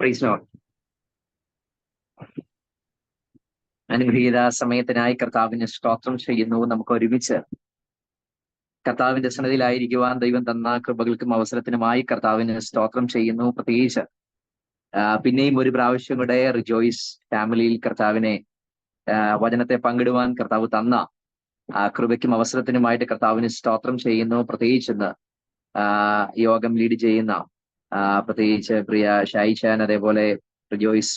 Praise Lord. അനുഗ്രഹീത സമയത്തിനായി കർത്താവിന് സ്തോത്രം ചെയ്യുന്നു. നമുക്ക് ഒരുമിച്ച് കർത്താവിന്റെ സന്നിധിയിലായിരിക്കുവാൻ ദൈവം തന്ന കൃപകൾക്കും അവസരത്തിനുമായി കർത്താവിന് സ്തോത്രം ചെയ്യുന്നു. പ്രത്യേകിച്ച് പിന്നെയും ഒരു പ്രാവശ്യം കൂടെ റിജോയ്സ് ഫാമിലിയിൽ കർത്താവിനെ വചനത്തെ പങ്കിടുവാൻ കർത്താവ് തന്ന കൃപയ്ക്കും അവസരത്തിനുമായിട്ട് കർത്താവിന് സ്തോത്രം ചെയ്യുന്നു. പ്രത്യേകിച്ച് ഇന്ന് യോഗം ലീഡ് ചെയ്യുന്ന പ്രത്യേകിച്ച് പ്രിയ ഷായിച്ചാൻ, അതേപോലെ റിജോയ്സ്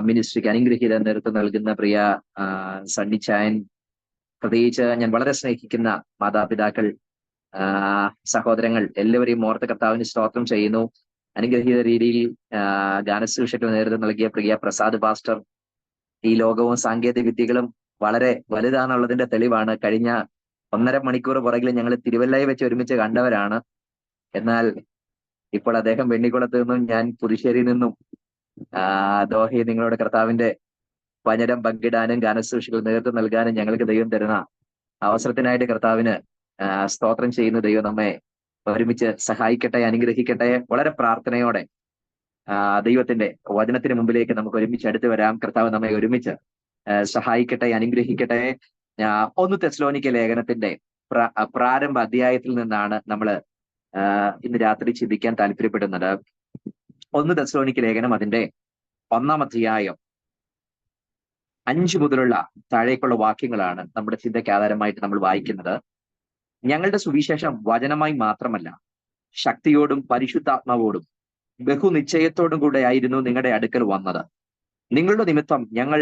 മിനിസ്ട്രിക്ക് അനുഗ്രഹീത നേതൃത്വം നൽകുന്ന പ്രിയ സണ്ണിച്ചായൻ, പ്രത്യേകിച്ച് ഞാൻ വളരെ സ്നേഹിക്കുന്ന മാതാപിതാക്കൾ, സഹോദരങ്ങൾ എല്ലാവരെയും ഓർത്ത് കർത്താവിന് സ്തോത്രം ചെയ്യുന്നു. അനുഗ്രഹീത രീതിയിൽ ഗാനശുശ്രൂഷയ്ക്ക് നേതൃത്വം നൽകിയ പ്രിയ പ്രസാദ് പാസ്റ്റർ. ഈ ലോകവും സാങ്കേതിക വിദ്യകളും വളരെ വലുതാണെന്നുള്ളതിന്റെ തെളിവാണ്. കഴിഞ്ഞ 1.5 മണിക്കൂർ പുറകിൽ ഞങ്ങൾ തിരുവല്ലയിൽ വെച്ച് ഒരുമിച്ച് കണ്ടവരാണ്. എന്നാൽ ഇപ്പോൾ അദ്ദേഹം വെണ്ണിക്കുളത്ത് നിന്നും ഞാൻ പുതുശ്ശേരിയിൽ നിന്നും ദോഹയിൽ നിങ്ങളുടെ കർത്താവിന്റെ വചനം പങ്കിടാനും ഗാനശുശ്രൂഷകൾ നേതൃത്വം നൽകാനും ഞങ്ങൾക്ക് ദൈവം തരുന്ന അവസരത്തിനായിട്ട് കർത്താവിന് സ്തോത്രം ചെയ്യുന്ന ദൈവം നമ്മെ ഒരുമിച്ച് സഹായിക്കട്ടെ, അനുഗ്രഹിക്കട്ടെ. വളരെ പ്രാർത്ഥനയോടെ ദൈവത്തിന്റെ വചനത്തിന് മുമ്പിലേക്ക് നമുക്ക് ഒരുമിച്ച് അടുത്ത് വരാം. കർത്താവ് നമ്മെ ഒരുമിച്ച് സഹായിക്കട്ടെ, അനുഗ്രഹിക്കട്ടെ. 1 തെസ്സലോനിക്ക ലേഖനത്തിന്റെ പ്രാരംഭ അധ്യായത്തിൽ നിന്നാണ് നമ്മൾ ഇന്ന് രാത്രി ചിന്തിക്കാൻ താല്പര്യപ്പെടുന്നത്. 1 തെസ്സലോനിക്ക ലേഖനം അതിന്റെ 1-ാം അധ്യായം 5 മുതലുള്ള താഴേക്കുള്ള വാക്യങ്ങളാണ് നമ്മുടെ ചിന്തയ്ക്ക് ആധാരമായിട്ട് നമ്മൾ വായിക്കുന്നത്. ഞങ്ങളുടെ സുവിശേഷം വചനമായി മാത്രമല്ല, ശക്തിയോടും പരിശുദ്ധാത്മാവോടും ബഹുനിശ്ചയത്തോടും കൂടെ ആയിരുന്നു നിങ്ങളുടെ അടുക്കൽ വന്നത്. നിങ്ങളുടെ നിമിത്തം ഞങ്ങൾ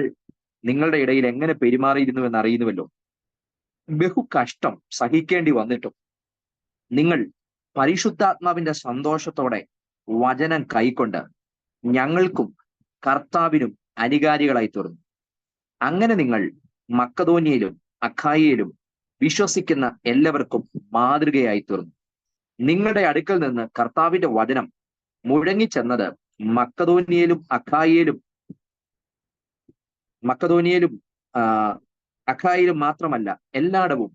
നിങ്ങളുടെ ഇടയിൽ എങ്ങനെ പെരുമാറിയിരുന്നു എന്ന് അറിയുന്നുവല്ലോ. ബഹു കഷ്ടം സഹിക്കേണ്ടി വന്നിട്ടും നിങ്ങൾ പരിശുദ്ധാത്മാവിന്റെ സന്തോഷത്തോടെ വചനം കൈക്കൊണ്ട് ഞങ്ങൾക്കും കർത്താവിനും അനുകാരികളായി തീർന്നു. അങ്ങനെ നിങ്ങൾ മക്കദോന്യയിലും അഖായയിലും വിശ്വസിക്കുന്ന എല്ലാവർക്കും മാതൃകയായി തീർന്നു. നിങ്ങളുടെ അടുക്കൽ നിന്ന് കർത്താവിന്റെ വചനം മുഴങ്ങിച്ചെന്നത് മക്കദോന്യയിലും അഖായയിലും മാത്രമല്ല, എല്ലായിടവും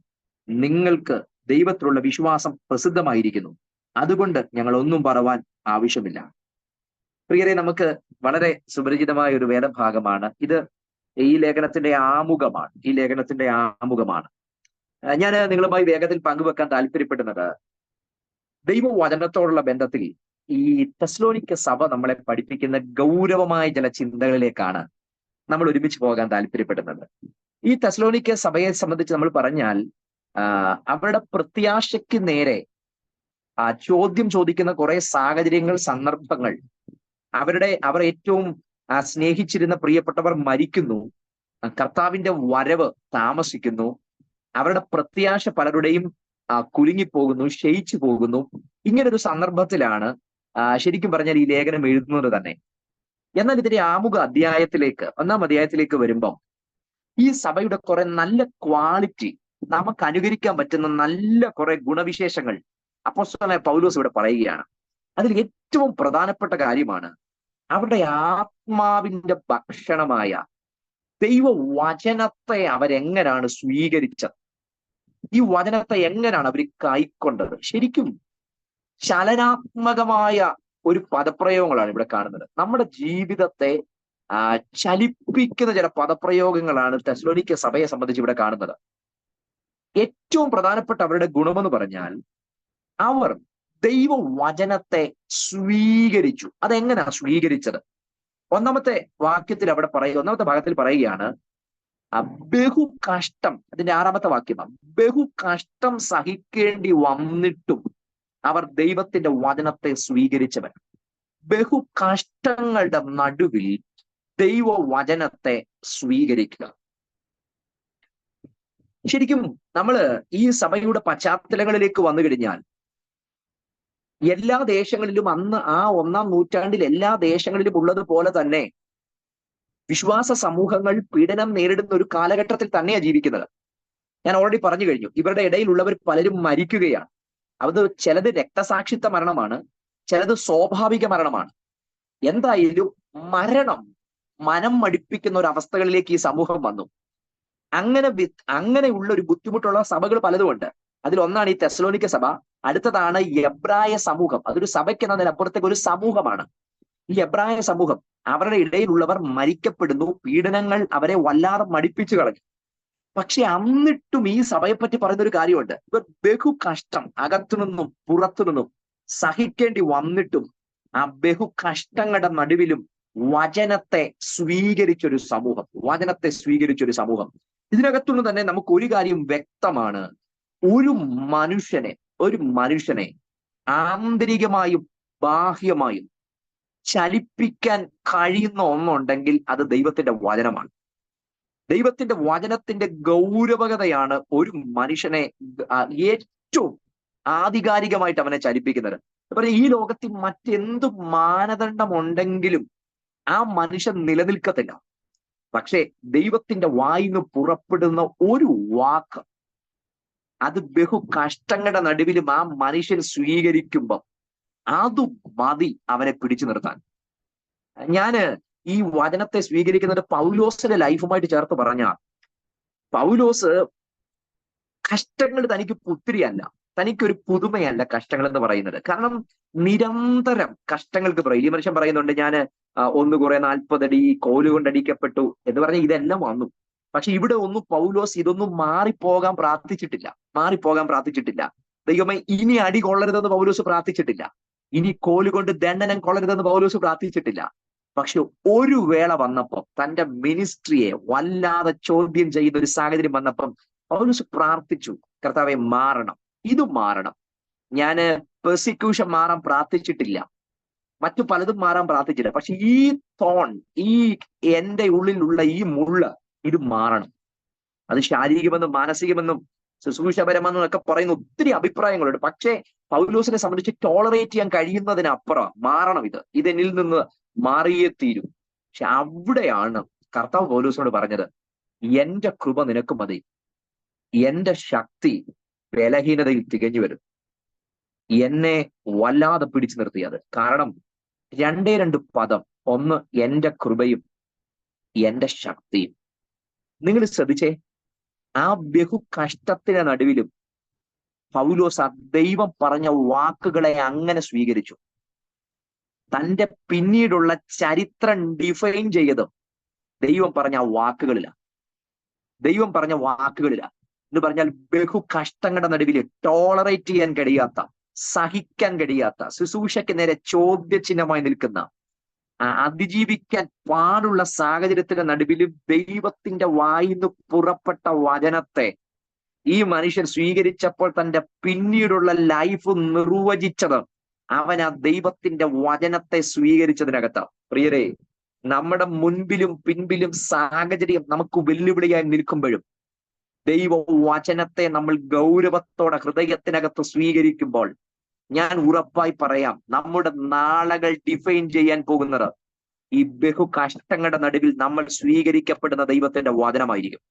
നിങ്ങൾക്ക് ദൈവത്തിലുള്ള വിശ്വാസം പ്രസിദ്ധമായിരിക്കുന്നു. അതുകൊണ്ട് ഞങ്ങൾ ഒന്നും പറവാൻ ആവശ്യമില്ല. പ്രിയരെ, നമുക്ക് വളരെ സുപരിചിതമായ ഒരു വേദഭാഗമാണ് ഇത്. ഈ ലേഖനത്തിന്റെ ആമുഖമാണ്. ഞാൻ നിങ്ങളുമായി വേഗത്തിൽ പങ്കുവെക്കാൻ താല്പര്യപ്പെടുന്നത്, ദൈവവചനത്തോടുള്ള ബന്ധത്തിൽ ഈ തെസ്സലോനിക്ക സഭ നമ്മളെ പഠിപ്പിക്കുന്ന ഗൗരവമായ ചില ചിന്തകളിലേക്കാണ് നമ്മൾ ഒരുമിച്ച് പോകാൻ താല്പര്യപ്പെടുന്നത്. ഈ തെസ്സലോനിക്ക സഭയെ സംബന്ധിച്ച് നമ്മൾ പറഞ്ഞാൽ, അവരുടെ പ്രത്യാശയ്ക്ക് നേരെ ചോദ്യം ചോദിക്കുന്ന കുറെ സാഹചര്യങ്ങൾ, സന്ദർഭങ്ങൾ, അവർ ഏറ്റവും സ്നേഹിച്ചിരുന്ന പ്രിയപ്പെട്ടവർ മരിക്കുന്നു, കർത്താവിന്റെ വരവ് താമസിക്കുന്നു, അവരുടെ പ്രത്യാശ പലരുടെയും കുലുങ്ങിപ്പോകുന്നു, ക്ഷയിച്ചു പോകുന്നു. ഇങ്ങനൊരു സന്ദർഭത്തിലാണ് ശരിക്കും പറഞ്ഞാൽ ഈ ലേഖനം എഴുതുന്നത് തന്നെ. എന്നാൽ ഇതിന്റെ ആമുഖ അധ്യായത്തിലേക്ക്, 1-ാം അധ്യായത്തിലേക്ക് വരുമ്പം ഈ സഭയുടെ കുറെ നല്ല ക്വാളിറ്റി, നമുക്ക് അനുകരിക്കാൻ പറ്റുന്ന നല്ല കുറെ ഗുണവിശേഷങ്ങൾ അപ്പോസ്തലനായ പൗലോസ് ഇവിടെ പറയുകയാണ്. അതിൽ ഏറ്റവും പ്രധാനപ്പെട്ട കാര്യമാണ് അവരുടെ ആത്മാവിന്റെ ഭക്ഷണമായ ദൈവവചനത്തെ അവരെങ്ങനെയാണ് സ്വീകരിച്ചത്, ഈ വചനത്തെ എങ്ങനെയാണ് അവർ കൈക്കൊണ്ടത്. ശരിക്കും ചലനാത്മകമായ ഒരു പദപ്രയോഗങ്ങളാണ് ഇവിടെ കാണുന്നത്. നമ്മുടെ ജീവിതത്തെ ചലിപ്പിക്കുന്ന ചില പദപ്രയോഗങ്ങളാണ് തെസ്സലോനിക്ക സഭയെ സംബന്ധിച്ച് ഇവിടെ കാണുന്നത്. ഏറ്റവും പ്രധാനപ്പെട്ട അവരുടെ ഗുണമെന്ന് പറഞ്ഞാൽ, അവർ ദൈവവചനത്തെ സ്വീകരിച്ചു. അതെങ്ങനെയാണ് സ്വീകരിച്ചത്? 1-ാമത്തെ വാക്യത്തിൽ അവിടെ പറയുക, 1-ാമത്തെ ഭാഗത്തിൽ പറയുകയാണ്, ബഹു കഷ്ടം, അതിന്റെ 6-ാമത്തെ വാക്യമാണ്, ബഹു കഷ്ടം സഹിക്കേണ്ടി വന്നിട്ടും അവർ ദൈവത്തിന്റെ വചനത്തെ സ്വീകരിച്ചവർ. ബഹു കഷ്ടങ്ങളുടെ നടുവിൽ ദൈവവചനത്തെ സ്വീകരിക്കുക. ശരിക്കും നമ്മള് ഈ സഭയുടെ പശ്ചാത്തലങ്ങളിലേക്ക് വന്നു കഴിഞ്ഞാൽ, എല്ലാ ദേശങ്ങളിലും അന്ന് ആ 1-ാം നൂറ്റാണ്ടിൽ എല്ലാ ദേശങ്ങളിലും ഉള്ളതുപോലെ തന്നെ വിശ്വാസ സമൂഹങ്ങൾ പീഡനം നേരിടുന്ന ഒരു കാലഘട്ടത്തിൽ തന്നെയാണ് ജീവിക്കുന്നത്. ഞാൻ ഓൾറെഡി പറഞ്ഞു കഴിഞ്ഞു, ഇവരുടെ ഇടയിലുള്ളവർ പലരും മരിക്കുകയാണ്. അത് ചിലത് രക്തസാക്ഷിത്വ മരണമാണ്, ചിലത് സ്വാഭാവിക മരണമാണ്. എന്തായാലും മനം മടിപ്പിക്കുന്ന ഒരു അവസ്ഥകളിലേക്ക് ഈ സമൂഹം വന്നു. അങ്ങനെയുള്ള ഒരു ബുദ്ധിമുട്ടുള്ള സഭകൾ പലതുമുണ്ട്. അതിലൊന്നാണ് ഈ തെസ്സലോനിക്ക സഭ. അടുത്തതാണ് എബ്രായ സമൂഹം. അതൊരു സഭയ്ക്ക് എന്നതിനപ്പുറത്തേക്ക് ഒരു സമൂഹമാണ്. ഈ എബ്രായ സമൂഹം, അവരുടെ ഇടയിലുള്ളവർ മരിക്കപ്പെടുന്നു, പീഡനങ്ങൾ അവരെ വല്ലാതെ മടിപ്പിച്ചു കളഞ്ഞു. പക്ഷെ എന്നിട്ടും ഈ സഭയെപ്പറ്റി പറയുന്ന ഒരു കാര്യമുണ്ട്. ഇവർ ബഹു കഷ്ടം അകത്തുനിന്നും പുറത്തുനിന്നും സഹിക്കേണ്ടി വന്നിട്ടും ആ ബഹു കഷ്ടങ്ങളുടെ നടുവിലും വചനത്തെ സ്വീകരിച്ചൊരു സമൂഹം, വചനത്തെ സ്വീകരിച്ചൊരു സമൂഹം. ഇതിനകത്തുനിന്ന് തന്നെ നമുക്ക് ഒരു കാര്യം വ്യക്തമാണ്. ഒരു മനുഷ്യനെ ആന്തരികമായും ബാഹ്യമായും ചലിപ്പിക്കാൻ കഴിയുന്ന ഒന്നുണ്ടെങ്കിൽ അത് ദൈവത്തിന്റെ വചനമാണ്. ദൈവത്തിന്റെ വചനത്തിന്റെ ഗൗരവകതയാണ് ഒരു മനുഷ്യനെ ഏറ്റവും ആധികാരികമായിട്ട് അവനെ ചലിപ്പിക്കുന്നത്. ഈ ലോകത്തിൽ മറ്റെന്ത് മാനദണ്ഡമുണ്ടെങ്കിലും ആ മനുഷ്യൻ നിലനിൽക്കത്തില്ല. പക്ഷേ ദൈവത്തിന്റെ വായിന്ന് പുറപ്പെടുന്ന ഒരു വാക്ക്, അത് ബഹു കഷ്ടങ്ങളുടെ നടുവിലും ആ മനുഷ്യൻ സ്വീകരിക്കുമ്പോൾ അത് മതി അവനെ പിടിച്ചു നിർത്താൻ. ഞാന് ഈ വചനത്തെ സ്വീകരിക്കുന്നത് പൗലോസിന്റെ ലൈഫുമായിട്ട് ചേർത്ത് പറഞ്ഞ, പൗലോസ് കഷ്ടങ്ങൾ തനിക്ക് പുത്തിരിയല്ല, തനിക്കൊരു പുതുമയല്ല കഷ്ടങ്ങൾ എന്ന് പറയുന്നത്. കാരണം നിരന്തരം കഷ്ടങ്ങൾക്ക് പറയും. ഈ മനുഷ്യൻ പറയുന്നുണ്ട്, ഞാൻ ഒന്ന് കുറെ 40 അടി കോലുകൊണ്ടടിക്കപ്പെട്ടു എന്ന് പറഞ്ഞ ഇതെല്ലാം വന്നു. പക്ഷെ ഇവിടെ ഒന്നും പൗലോസ് ഇതൊന്നും മാറിപ്പോകാൻ പ്രാർത്ഥിച്ചിട്ടില്ല. ദൈവമേ ഇനി അടി കൊള്ളരുതെന്ന് പൗലോസ് പ്രാർത്ഥിച്ചിട്ടില്ല. ഇനി കോലുകൊണ്ട് ദണ്ഡനം കൊള്ളരുതെന്ന് പൗലോസ് പ്രാർത്ഥിച്ചിട്ടില്ല. പക്ഷെ ഒരു വേള വന്നപ്പം, തന്റെ മിനിസ്ട്രിയെ വല്ലാതെ ചോദ്യം ചെയ്യുന്ന ഒരു സാഹചര്യം വന്നപ്പം പൗലോസ് പ്രാർത്ഥിച്ചു, കർത്താവെ മാറണം, ഇത് മാറണം. ഞാന് പെർസിക്യൂഷൻ മാറാൻ പ്രാർത്ഥിച്ചിട്ടില്ല, മറ്റു പലതും മാറാൻ പ്രാർത്ഥിച്ചില്ല. പക്ഷെ ഈ ഈ എന്റെ ഉള്ളിലുള്ള ഈ മുള്ള്, ഇത് മാറണം. അത് ശാരീരികമെന്നും മാനസികമെന്നും ശുശ്രൂഷപരമെന്നും ഒക്കെ പറയുന്ന ഒത്തിരി അഭിപ്രായങ്ങളുണ്ട്. പക്ഷേ പൗലോസിനെ സംബന്ധിച്ച് ടോളറേറ്റ് ചെയ്യാൻ കഴിയുന്നതിനപ്പുറം മാറണം, ഇതെന്നിൽ നിന്ന് മാറിയേ തീരും. പക്ഷെ അവിടെയാണ് കർത്താവ് പൗലോസിനോട് പറഞ്ഞത്, എന്റെ കൃപ നിനക്ക് മതി, എന്റെ ശക്തി ബലഹീനതയിൽ തികഞ്ഞു വരും. എന്നെ വല്ലാതെ പിടിച്ചു നിർത്തിയത് കാരണം 2 പദം, ഒന്ന് എന്റെ കൃപയും എന്റെ ശക്തിയും. നിങ്ങൾ ശ്രദ്ധിച്ചേ, ആ ബഹു കഷ്ടത്തിന്റെ നടുവിലും പൗലോസ് ആ ദൈവം പറഞ്ഞ വാക്കുകളെ അങ്ങനെ സ്വീകരിച്ചു. തന്റെ പിന്നീടുള്ള ചരിത്രം ഡിഫൈൻ ചെയ്തതും ദൈവം പറഞ്ഞ വാക്കുകളിലാണ്. എന്ന് പറഞ്ഞാൽ ബഹു കഷ്ടങ്ങളുടെ നടുവിൽ ടോളറേറ്റ് ചെയ്യാൻ കഴിയാത്ത, സഹിക്കാൻ കഴിയാത്ത, ശുശ്രൂഷയ്ക്ക് നേരെ ചോദ്യചിഹ്നമായി നിൽക്കുന്ന, അതിജീവിക്കാൻ പാടുള്ള സാഹചര്യത്തിന്റെ നടുവിലും ദൈവത്തിന്റെ വായിന്ന് പുറപ്പെട്ട വചനത്തെ ഈ മനുഷ്യൻ സ്വീകരിച്ചപ്പോൾ തന്റെ പിന്നീടുള്ള ലൈഫ് നിർവചിച്ചത് അവൻ ആ ദൈവത്തിന്റെ വചനത്തെ സ്വീകരിച്ചതിനകത്ത്. പ്രിയരെ, നമ്മുടെ മുൻപിലും പിൻപിലും സാഹചര്യം നമുക്ക് വെല്ലുവിളിയായി നിൽക്കുമ്പോഴും ദൈവ വചനത്തെ നമ്മൾ ഗൗരവത്തോടെ ഹൃദയത്തിനകത്ത് സ്വീകരിക്കുമ്പോൾ ഞാൻ ഉറപ്പായി പറയാം, നമ്മുടെ നാളുകൾ ഡിഫൈൻ ചെയ്യാൻ പോകുന്നത് ഈ ബഹു കഷ്ടങ്ങളുടെ നടുവിൽ നമ്മൾ സ്വീകരിക്കപ്പെടുന്ന ദൈവത്തിന്റെ വചനമായിരിക്കും.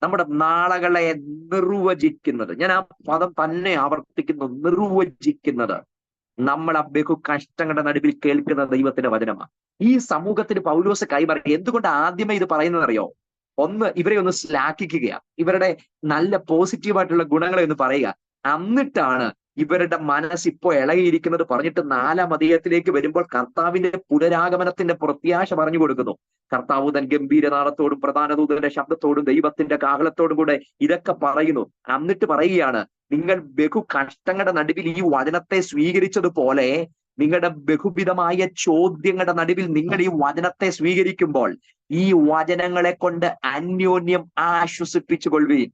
നമ്മുടെ നാളുകളെ നിർവചിക്കുന്നത്, ഞാൻ ആ പദം തന്നെ ആവർത്തിക്കുന്നു, നിർവചിക്കുന്നത് നമ്മൾ ആ ബഹു കഷ്ടങ്ങളുടെ നടുവിൽ കേൾക്കുന്ന ദൈവത്തിന്റെ വചനമാണ്. ഈ സമൂഹത്തിന് പൗലോസ് കൈമാറി. എന്തുകൊണ്ട് ആദ്യമേ ഇത് പറയുന്നതറിയോ? ഒന്ന്, ഇവരെ ഒന്ന് ശ്ലാഘിക്കുകയാണ്, ഇവരുടെ നല്ല പോസിറ്റീവായിട്ടുള്ള ഗുണങ്ങളെ ഒന്ന് പറയുക. എന്നിട്ടാണ് ഇവരുടെ മനസ്സ് ഇപ്പോ ഇളകിയിരിക്കുന്നത് പറഞ്ഞിട്ട് 4-ാം അധ്യായത്തിലേക്ക് വരുമ്പോൾ കർത്താവിന്റെ പുനരാഗമനത്തിന്റെ പ്രത്യാശ പറഞ്ഞു കൊടുക്കുന്നു. കർത്താവ് തൻ ഗംഭീരനാദത്തോടും പ്രധാന ദൂതന്റെ ശബ്ദത്തോടും ദൈവത്തിന്റെ കാഹളത്തോടും കൂടെ ഇതൊക്കെ പറയുന്നു. എന്നിട്ട് പറയുകയാണ്, നിങ്ങൾ ബഹു കഷ്ടങ്ങളുടെ നടുവിൽ ഈ വചനത്തെ സ്വീകരിച്ചതുപോലെ നിങ്ങളുടെ ബഹുവിധമായ ചോദ്യങ്ങളുടെ നടുവിൽ നിങ്ങൾ ഈ വചനത്തെ സ്വീകരിക്കുമ്പോൾ ഈ വചനങ്ങളെ കൊണ്ട് അന്യോന്യം ആശ്വസിപ്പിച്ചു കൊള്ളുകയും.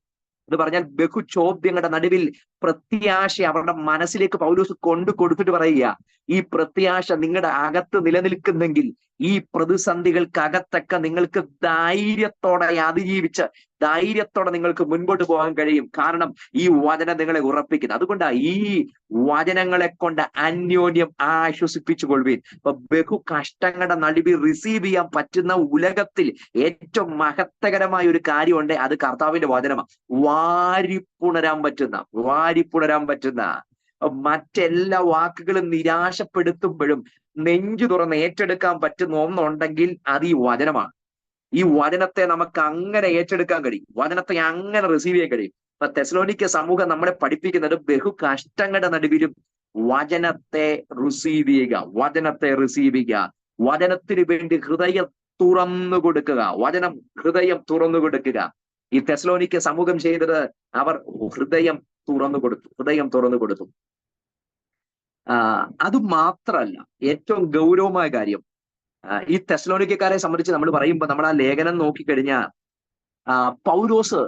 എന്ന് പറഞ്ഞാൽ ബഹു ചോദ്യങ്ങളുടെ നടുവിൽ പ്രത്യാശ അവരുടെ മനസ്സിലേക്ക് പൗലോസ് കൊടുത്തിട്ട് പറയുക, ഈ പ്രത്യാശ നിങ്ങളുടെ അകത്ത് നിലനിൽക്കുന്നെങ്കിൽ ഈ പ്രതിസന്ധികൾക്കകത്തൊക്കെ നിങ്ങൾക്ക് ധൈര്യത്തോടെ അതിജീവിച്ച് ധൈര്യത്തോടെ നിങ്ങൾക്ക് മുൻപോട്ട് പോകാൻ കഴിയും. കാരണം ഈ വചനം നിങ്ങളെ ഉറപ്പിക്കുന്നു. അതുകൊണ്ടാണ് ഈ വചനങ്ങളെ കൊണ്ട് അന്യോന്യം ആശ്വസിപ്പിച്ചു കൊള്ളുവീൻ. ഇപ്പൊ ബഹു കഷ്ടങ്ങളുടെ നടുവിൽ റിസീവ് ചെയ്യാൻ പറ്റുന്ന ഉലകത്തിൽ ഏറ്റവും മഹത്തകരമായ ഒരു കാര്യമുണ്ട്, അത് കർത്താവിന്റെ വചനമാണ്. വാരിപ്പുണരാൻ പറ്റുന്ന മറ്റെല്ലാ വാക്കുകളും നിരാശപ്പെടുത്തുമ്പോഴും നെഞ്ചു തുറന്ന് ഏറ്റെടുക്കാൻ പറ്റുന്ന ഒന്നുണ്ടെങ്കിൽ അത് ഈ വചനമാണ്. ഈ വചനത്തെ നമുക്ക് അങ്ങനെ ഏറ്റെടുക്കാൻ കഴിയും, വചനത്തെ അങ്ങനെ റിസീവ് ചെയ്യാൻ കഴിയും. ഇപ്പൊ തെസ്സലോനിക്ക സമൂഹം നമ്മളെ പഠിപ്പിക്കുന്നത് ബഹു കഷ്ടങ്ങളുടെ നടുവിലും വചനത്തെ റിസീവ് ചെയ്യുക, വചനത്തെ റിസീവ് ചെയ്യുക, വചനത്തിന് വേണ്ടി ഹൃദയം തുറന്നു കൊടുക്കുക, ഹൃദയം തുറന്നു കൊടുക്കുക. ഈ തെസ്സലോനിക്ക സമൂഹം ചെയ്തത്, അവർ ഹൃദയം തുറന്നു കൊടുത്തു. അത് മാത്രമല്ല, ഏറ്റവും ഗൗരവമായ കാര്യം, ഈ തെസ്സലോനിക്കക്കാരെ സംബന്ധിച്ച് നമ്മൾ പറയുമ്പോൾ നമ്മൾ ആ ലേഖനം നോക്കിക്കഴിഞ്ഞാൽ പൗലോസ്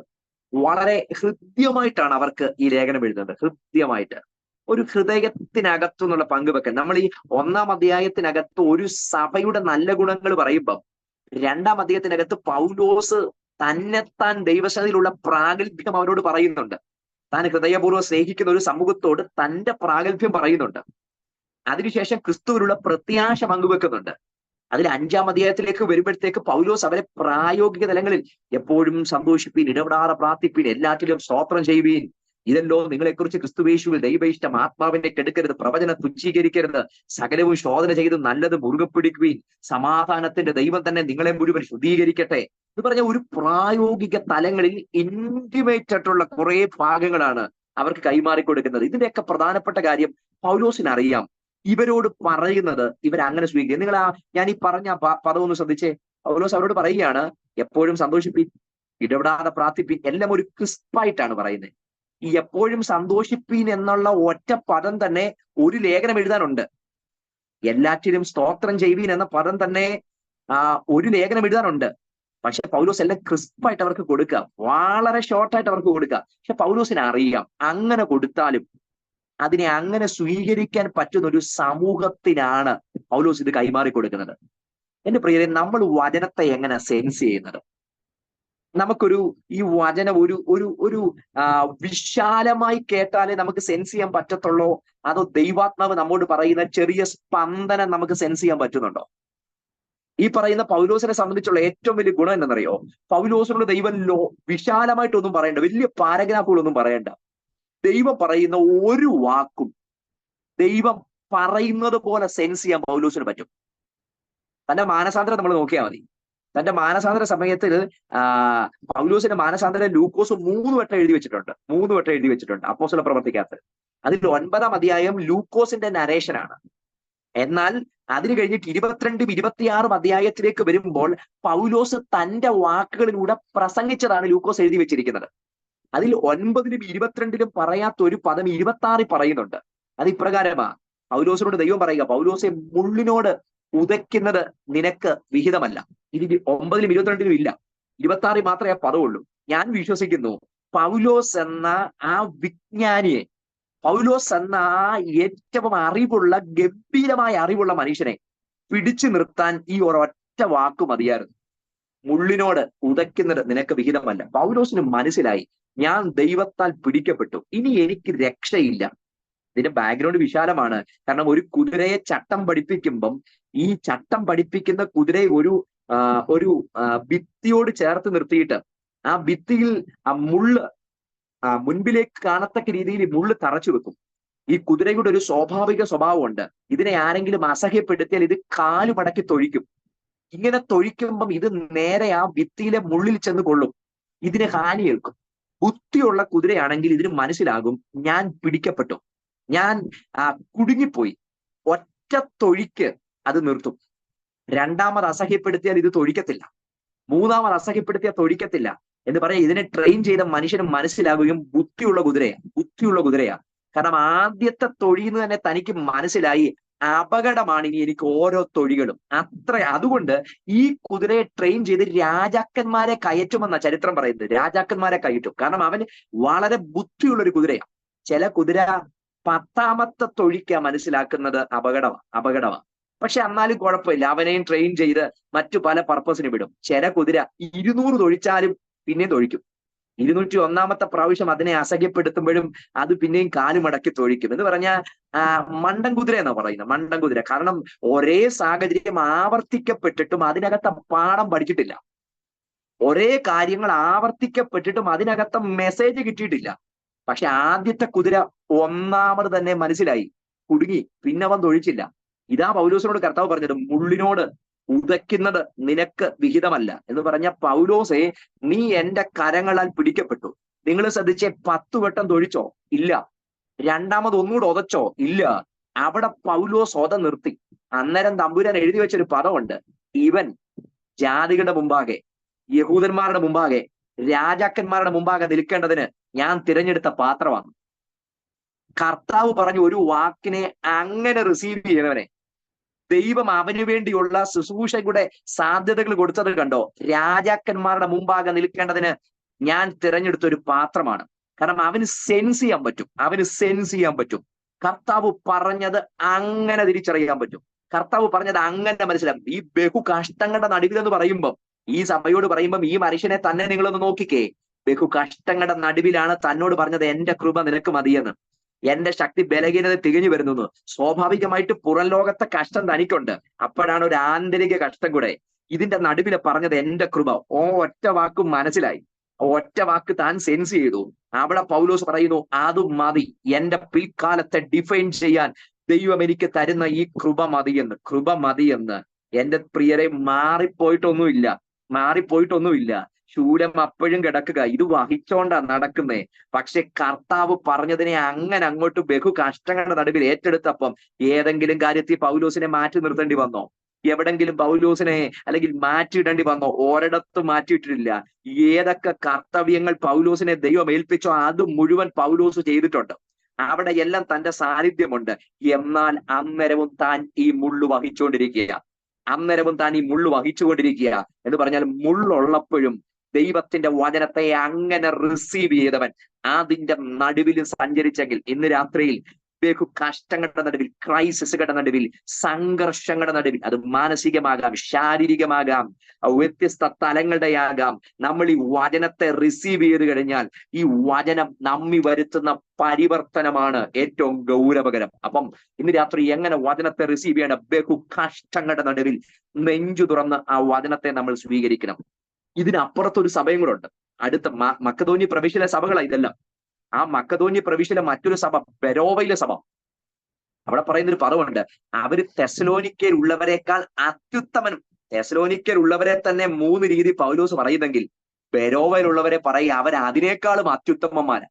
വളരെ ഹൃദ്യമായിട്ടാണ് അവർക്ക് ഈ ലേഖനം എഴുതുന്നത്. ഹൃദ്യമായിട്ട് ഒരു ഹൃദയത്തിനകത്തു നിന്നുള്ള പങ്കുവെക്കൽ. നമ്മൾ ഈ 1-ാം അധ്യായത്തിനകത്ത് ഒരു സഭയുടെ നല്ല ഗുണങ്ങൾ പറയുമ്പം 2-ാം അധ്യായത്തിനകത്ത് പൗലോസ് തന്നെത്താൻ ദൈവസന്നിധിയിലുള്ള പ്രാഗൽഭ്യം അവരോട് പറയുന്നുണ്ട്. താൻ ഹൃദയപൂർവ്വം സ്നേഹിക്കുന്ന ഒരു സമൂഹത്തോട് തന്റെ പ്രാഗൽഭ്യം പറയുന്നുണ്ട്. അതിനുശേഷം ക്രിസ്തുവിലുള്ള പ്രത്യാശ പങ്കുവെക്കുന്നുണ്ട്. അതിൽ 5-ാം അധ്യായത്തിലേക്ക് വരുമ്പോഴത്തേക്ക് പൗലോസ് അവരെ പ്രായോഗിക തലങ്ങളിൽ എപ്പോഴും സന്തോഷിപ്പീൻ, ഇടപെടാതെ പ്രാർത്ഥിപ്പീൻ, എല്ലാറ്റിലും സ്തോത്രം ചെയ്യുവീൻ, ഇതല്ലോ നിങ്ങളെക്കുറിച്ച് ക്രിസ്തുവേശുവിൽ ദൈവയിഷ്ടം, ആത്മാവിനെ കെടുക്കരുത്, പ്രവചനം തുച്ഛീകരിക്കരുത്, സകലവും ശോധന ചെയ്ത് നല്ലത് മുറുകെ പിടിക്കുവീൻ, സമാധാനത്തിന്റെ ദൈവം തന്നെ നിങ്ങളെ മുഴുവൻ ശുദ്ധീകരിക്കട്ടെ എന്ന് പറഞ്ഞ ഒരു പ്രായോഗിക തലങ്ങളിൽ ഇന്റിമേറ്റ് ആയിട്ടുള്ള കുറെ ഭാഗങ്ങളാണ് അവർക്ക് കൈമാറിക്കൊടുക്കുന്നത്. ഇതിന്റെയൊക്കെ പ്രധാനപ്പെട്ട കാര്യം പൗലോസിനറിയാം ഇവരോട് പറയുന്നത് ഇവരങ്ങനെ സ്വീകരിക്കും. ഞാൻ ഈ പറഞ്ഞ പദം ഒന്ന് ശ്രദ്ധിച്ചേ. പൗലോസ് അവരോട് പറയുകയാണ്, എപ്പോഴും സന്തോഷിപ്പീൻ, ഇടപെടാതെ പ്രാർത്ഥിപ്പീൻ, എല്ലാം ഒരു ക്രിസ്പായിട്ടാണ് പറയുന്നത്. ഈ എപ്പോഴും സന്തോഷിപ്പീൻ എന്നുള്ള ഒറ്റ പദം തന്നെ ഒരു ലേഖനം എഴുതാനുണ്ട്. എല്ലാറ്റിലും സ്തോത്രം ചെയ്യുവീൻ എന്ന പദം തന്നെ ഒരു ലേഖനം എഴുതാനുണ്ട്. പക്ഷെ പൗലോസ് എല്ലാം ക്രിസ്പായിട്ട് അവർക്ക് കൊടുക്കുക, വളരെ ഷോർട്ടായിട്ട് അവർക്ക് കൊടുക്കുക. പക്ഷെ പൗലോസിനെ അറിയാം അങ്ങനെ കൊടുത്താലും അതിനെ അങ്ങനെ സ്വീകരിക്കാൻ പറ്റുന്ന ഒരു സമൂഹത്തിനാണ് പൗലോസ് ഇത് കൈമാറി കൊടുക്കുന്നത്. എന്റെ പ്രിയരെ, നമ്മൾ വചനത്തെ എങ്ങനെ സെൻസ് ചെയ്യുന്നത്? നമുക്കൊരു ഈ വചനം ഒരു വിശാലമായി കേട്ടാലേ നമുക്ക് സെൻസ് ചെയ്യാൻ പറ്റത്തുള്ളോ, അതോ ദൈവാത്മാവ് നമ്മോട് പറയുന്ന ചെറിയ സ്പന്ദനം നമുക്ക് സെൻസ് ചെയ്യാൻ പറ്റുന്നുണ്ടോ? ഈ പറയുന്ന പൗലോസിനെ സംബന്ധിച്ചുള്ള ഏറ്റവും വലിയ ഗുണം എന്തെന്നറിയോ? പൗലോസിനോട് ദൈവം വിശാലമായിട്ടൊന്നും പറയണ്ട, വലിയ പാരഗ്രാഫുകളൊന്നും പറയണ്ട. ദൈവം പറയുന്ന ഒരു വാക്കും ദൈവം പറയുന്നത് പോലെ സെൻസ് ചെയ്യാൻ പൗലോസിന് പറ്റും. തന്റെ മാനസാന്തരം നമ്മൾ നോക്കിയാൽ മതി. തന്റെ മാനസാന്തര സമയത്തിൽ പൗലോസിന്റെ മാനസാന്തരം ലൂക്കോസ് 3 വട്ടം എഴുതി വെച്ചിട്ടുണ്ട് അപ്പോസ്തല പ്രവർത്തിക്കകത്ത്. അതിൽ 9-ാം അധ്യായം ലൂക്കോസിന്റെ നരേഷനാണ്. എന്നാൽ അതിന് കഴിഞ്ഞിട്ട് 22-ഉം 26-ഉം അധ്യായത്തിലേക്ക് വരുമ്പോൾ പൗലോസ് തന്റെ വാക്കുകളിലൂടെ പ്രസംഗിച്ചതാണ് ലൂക്കോസ് എഴുതി വെച്ചിരിക്കുന്നത്. അതിൽ 9-ലും 22-ലും പറയാത്ത ഒരു പദം 26-ൽ പറയുന്നുണ്ട്. അത് ഇപ്രകാരമാ. പൗലോസിനോട് ദൈവം പറയുക, പൗലോസെ, മുള്ളിനോട് ഉദയ്ക്കുന്നത് നിനക്ക് വിഹിതമല്ല. ഇത് 9-ലും 22-ലും ഇല്ല, 26-ൽ മാത്രമേ ആ പദമുള്ളൂ. ഞാൻ വിശ്വസിക്കുന്നു പൗലോസ് എന്ന ആ വിജ്ഞാനിയെ, പൗലോസ് എന്ന ആ ഏറ്റവും അറിവുള്ള, ഗംഭീരമായ അറിവുള്ള മനുഷ്യനെ പിടിച്ചു നിർത്താൻ ഈ ഒരൊറ്റ വാക്ക് മതിയായിരുന്നു. മുള്ളിനോട് ഉദയ്ക്കുന്നത് നിനക്ക് വിഹിതമല്ല. പൗലോസിന് മനസ്സിലായി, ഞാൻ ദൈവത്താൽ പിടിക്കപ്പെട്ടു, ഇനി എനിക്ക് രക്ഷയില്ല. ഇതിന്റെ ബാക്ക്ഗ്രൗണ്ട് വിശാലമാണ്. കാരണം ഒരു കുതിരയെ ചട്ടം പഠിപ്പിക്കുമ്പം ഈ ചട്ടം പഠിപ്പിക്കുന്ന കുതിരയെ ഒരു ഭിത്തിയോട് ചേർത്ത് നിർത്തിയിട്ട് ആ ഭിത്തിയിൽ ആ മുള്ള് മുൻപിലേക്ക് കാണത്തക്ക രീതിയിൽ മുള്ള് തറച്ചു വെക്കും. ഈ കുതിരയുടെ ഒരു സ്വാഭാവിക സ്വഭാവമുണ്ട്, ഇതിനെ ആരെങ്കിലും അസഹ്യപ്പെടുത്തിയാൽ ഇത് കാല് മടക്കി തൊഴിക്കും. ഇങ്ങനെ തൊഴിക്കുമ്പം ഇത് നേരെ ആ ഭിത്തിയിലെ മുള്ളിൽ ചെന്ന് കൊള്ളും, ഇതിന് ഹാനിയേൽക്കും. ബുദ്ധിയുള്ള കുതിരയാണെങ്കിൽ ഇതിന് മനസ്സിലാകും, ഞാൻ പിടിക്കപ്പെട്ടു, ഞാൻ കുടുങ്ങിപ്പോയി. ഒറ്റ തൊഴിക്ക് അത് നിർത്തും. 2ാമത് അസഹ്യപ്പെടുത്തിയാൽ ഇത് തൊഴിക്കത്തില്ല, 3ാമത് അസഹ്യപ്പെടുത്തിയാൽ തൊഴിക്കത്തില്ല എന്ന് പറയാം. ഇതിനെ ട്രെയിൻ ചെയ്ത മനുഷ്യന് മനസ്സിലാകുകയും ബുദ്ധിയുള്ള കുതിരയാ. കാരണം ആദ്യത്തെ തൊഴിന്ന് തന്നെ തനിക്ക് മനസ്സിലായി, അപകടമാണ് ഇനി എനിക്ക് ഓരോ തൊഴികളും. അതുകൊണ്ട് ഈ കുതിരയെ ട്രെയിൻ ചെയ്ത് രാജാക്കന്മാരെ കയറ്റുമെന്ന ചരിത്രം പറയുന്നത്. രാജാക്കന്മാരെ കയറ്റും, കാരണം അവന് വളരെ ബുദ്ധിയുള്ള ഒരു കുതിരയാണ്. ചില കുതിര 10ാമത്തെ തൊഴിക്കാ മനസ്സിലാക്കുന്നത് അപകടമാണ്. പക്ഷെ എന്നാലും കുഴപ്പമില്ല, അവനെയും ട്രെയിൻ ചെയ്ത് മറ്റു പല പർപ്പസിന് വിടും. ചില കുതിര 200 തൊഴിച്ചാലും പിന്നെയും തൊഴിക്കും. 201ാമത്തെ പ്രാവശ്യം അതിനെ അസഹ്യപ്പെടുത്തുമ്പോഴും അത് പിന്നെയും കാലുമടക്കി തൊഴിക്കും. എന്ന് പറഞ്ഞാൽ മണ്ടൻ കുതിര എന്നാ പറയുന്നത്, മണ്ടൻ കുതിര. കാരണം ഒരേ സാഹചര്യം ആവർത്തിക്കപ്പെട്ടിട്ടും അതിനകത്ത് പാഠം പഠിച്ചിട്ടില്ല. ഒരേ കാര്യങ്ങൾ ആവർത്തിക്കപ്പെട്ടിട്ടും അതിനകത്ത് മെസ്സേജ് കിട്ടിയിട്ടില്ല. പക്ഷെ ആദ്യത്തെ കുതിര 1ാമത് തന്നെ മനസ്സിലായി, കുടുങ്ങി, പിന്നെ അവൻ തൊഴിച്ചില്ല. ഇതാ പൗലോസിനോട് കർത്താവ് പറഞ്ഞത്, മുള്ളിനോട് ഉദയ്ക്കുന്നത് നിനക്ക് വിഹിതമല്ല എന്ന് പറഞ്ഞ പൗലോസെ, നീ എന്റെ കരങ്ങളാൽ പിടിക്കപ്പെട്ടു. നിങ്ങൾ ശ്രദ്ധിച്ചേ, 10 വട്ടം തൊഴിച്ചോ? ഇല്ല. രണ്ടാമത് ഒന്നുകൂടെ ഉതച്ചോ? ഇല്ല. അവിടെ പൗലോസ് നിർത്തി. അന്നേരം തമ്പുരാൻ എഴുതി വെച്ചൊരു പദമുണ്ട്, ഇവൻ ജാതികളുടെ മുമ്പാകെ, യഹൂദന്മാരുടെ മുമ്പാകെ, രാജാക്കന്മാരുടെ മുമ്പാകെ നിൽക്കേണ്ടതിന് ഞാൻ തിരഞ്ഞെടുത്ത പാത്രമാണ്. കർത്താവ് പറഞ്ഞ ഒരു വാക്കിനെ അങ്ങനെ റിസീവ് ചെയ്യുന്നവനെ ദൈവം അവന് വേണ്ടിയുള്ള ശുശ്രൂഷയുടെ സാധ്യതകൾ കൊടുത്തത് കണ്ടോ? രാജാക്കന്മാരുടെ മുമ്പാകെ നിൽക്കേണ്ടതിന് ഞാൻ തിരഞ്ഞെടുത്ത ഒരു പാത്രമാണ്. കാരണം അവന് സെൻസ് ചെയ്യാൻ പറ്റും, അവന് സെൻസ് ചെയ്യാൻ പറ്റും. കർത്താവ് പറഞ്ഞത് അങ്ങനെ തിരിച്ചറിയാൻ പറ്റും, കർത്താവ് പറഞ്ഞത് അങ്ങനെ മനസ്സിലാവും. ഈ ബഹു കഷ്ടങ്ങളുടെ നടുവിലെന്ന് പറയുമ്പം, ഈ സഭയോട് പറയുമ്പം, ഈ മനുഷ്യനെ തന്നെ നിങ്ങളൊന്ന് നോക്കിക്കേ. ബഹു കഷ്ടങ്ങളുടെ നടുവിലാണ് തന്നോട് പറഞ്ഞത്, എന്റെ കൃപ നിനക്ക് മതിയെന്ന്, എന്റെ ശക്തി ബലഹീനത തികഞ്ഞു വരുന്നു. സ്വാഭാവികമായിട്ട് പുറം ലോകത്തെ കഷ്ടം തനിക്കുണ്ട്, അപ്പോഴാണ് ഒരു ആന്തരിക കഷ്ടം കൂടെ. ഇതിന്റെ നടുവില് പറഞ്ഞത് എന്റെ കൃപ. ഒറ്റ വാക്കും മനസ്സിലായി, ഒറ്റ വാക്ക് താൻ സെൻസ് ചെയ്തു. അവിടെ പൗലോസ് പറയുന്നു, അത് മതി, എന്റെ പിൽക്കാലത്തെ ഡിഫൈൻ ചെയ്യാൻ ദൈവം എനിക്ക് തരുന്ന ഈ കൃപ മതിയെന്ന്. കൃപ മതിയെന്ന് എന്റെ പ്രിയരെ മാറിപ്പോയിട്ടൊന്നുമില്ല, മാറിപ്പോയിട്ടൊന്നുമില്ല. ശൂലം അപ്പോഴും കിടക്കുക, ഇത് വഹിച്ചോണ്ടാ നടക്കുന്നേ. പക്ഷെ കർത്താവ് പറഞ്ഞതിനെ അങ്ങനെ അങ്ങോട്ട് ബഹു കഷ്ടങ്ങളുടെ നടുവിൽ ഏറ്റെടുത്തപ്പം ഏതെങ്കിലും കാര്യത്തിൽ പൗലോസിനെ മാറ്റി നിർത്തേണ്ടി വന്നോ? എവിടെങ്കിലും പൗലോസിനെ അല്ലെങ്കിൽ മാറ്റിയിടേണ്ടി വന്നോ? ഒരിടത്തും മാറ്റിയിട്ടില്ല. ഏതൊക്കെ കർത്തവ്യങ്ങൾ പൗലോസിനെ ദൈവം ഏൽപ്പിച്ചോ അത് മുഴുവൻ പൗലോസ് ചെയ്തിട്ടുണ്ട്. അവിടെ എല്ലാം തന്റെ സാന്നിധ്യമുണ്ട്. എന്നാൽ അന്നേരവും താൻ ഈ മുള്ളു വഹിച്ചുകൊണ്ടിരിക്കുക, അന്നേരവും താൻ ഈ മുള്ളു വഹിച്ചുകൊണ്ടിരിക്കുക എന്ന് പറഞ്ഞാൽ, മുള്ളുള്ളപ്പോഴും ദൈവത്തിന്റെ വചനത്തെ അങ്ങനെ റിസീവ് ചെയ്തവൻ അതിന്റെ നടുവിൽ സഞ്ചരിച്ചെങ്കിൽ, ഇന്ന് രാത്രിയിൽ ബഹു കഷ്ടങ്ങളുടെ നടുവിൽ, ക്രൈസിസുകളുടെ നടുവിൽ, സംഘർഷങ്ങളുടെ നടുവിൽ, അത് മാനസികമാകാം, ശാരീരികമാകാം, വ്യത്യസ്ത തലങ്ങളുടെയാകാം, നമ്മൾ ഈ വചനത്തെ റിസീവ് ചെയ്ത് കഴിഞ്ഞാൽ ഈ വചനം നമ്മി വരുത്തുന്ന പരിവർത്തനമാണ് ഏറ്റവും ഗൗരവകരം. അപ്പം ഇന്ന് രാത്രി എങ്ങനെ വചനത്തെ റിസീവ് ചെയ്യണം? ബഹു കഷ്ടങ്ങളുടെ നടുവിൽ നെഞ്ചു തുറന്ന് ആ വചനത്തെ നമ്മൾ സ്വീകരിക്കണം. ഇതിനപ്പുറത്തൊരു സഭയും കൂടെ ഉണ്ട്. അടുത്ത മക്കതോന്യ പ്രവിശ്യയിലെ സഭകളാണ് ഇതെല്ലാം. ആ മക്കതോന്യ പ്രവിശ്യയിലെ മറ്റൊരു സഭ ബെരോവയിലെ സഭ. അവിടെ പറയുന്നൊരു പദമുണ്ട്, അവര് തെസ്സലോനിക്കയിൽ ഉള്ളവരെക്കാൾ അത്യുത്തമനും. തെസ്സലോനിക്കയിൽ ഉള്ളവരെ തന്നെ 3 രീതി പൗലോസ് പറയുന്നെങ്കിൽ ബെരോവയിലുള്ളവരെ പറയും അവരതിനേക്കാളും അത്യുത്തമന്മാരാ.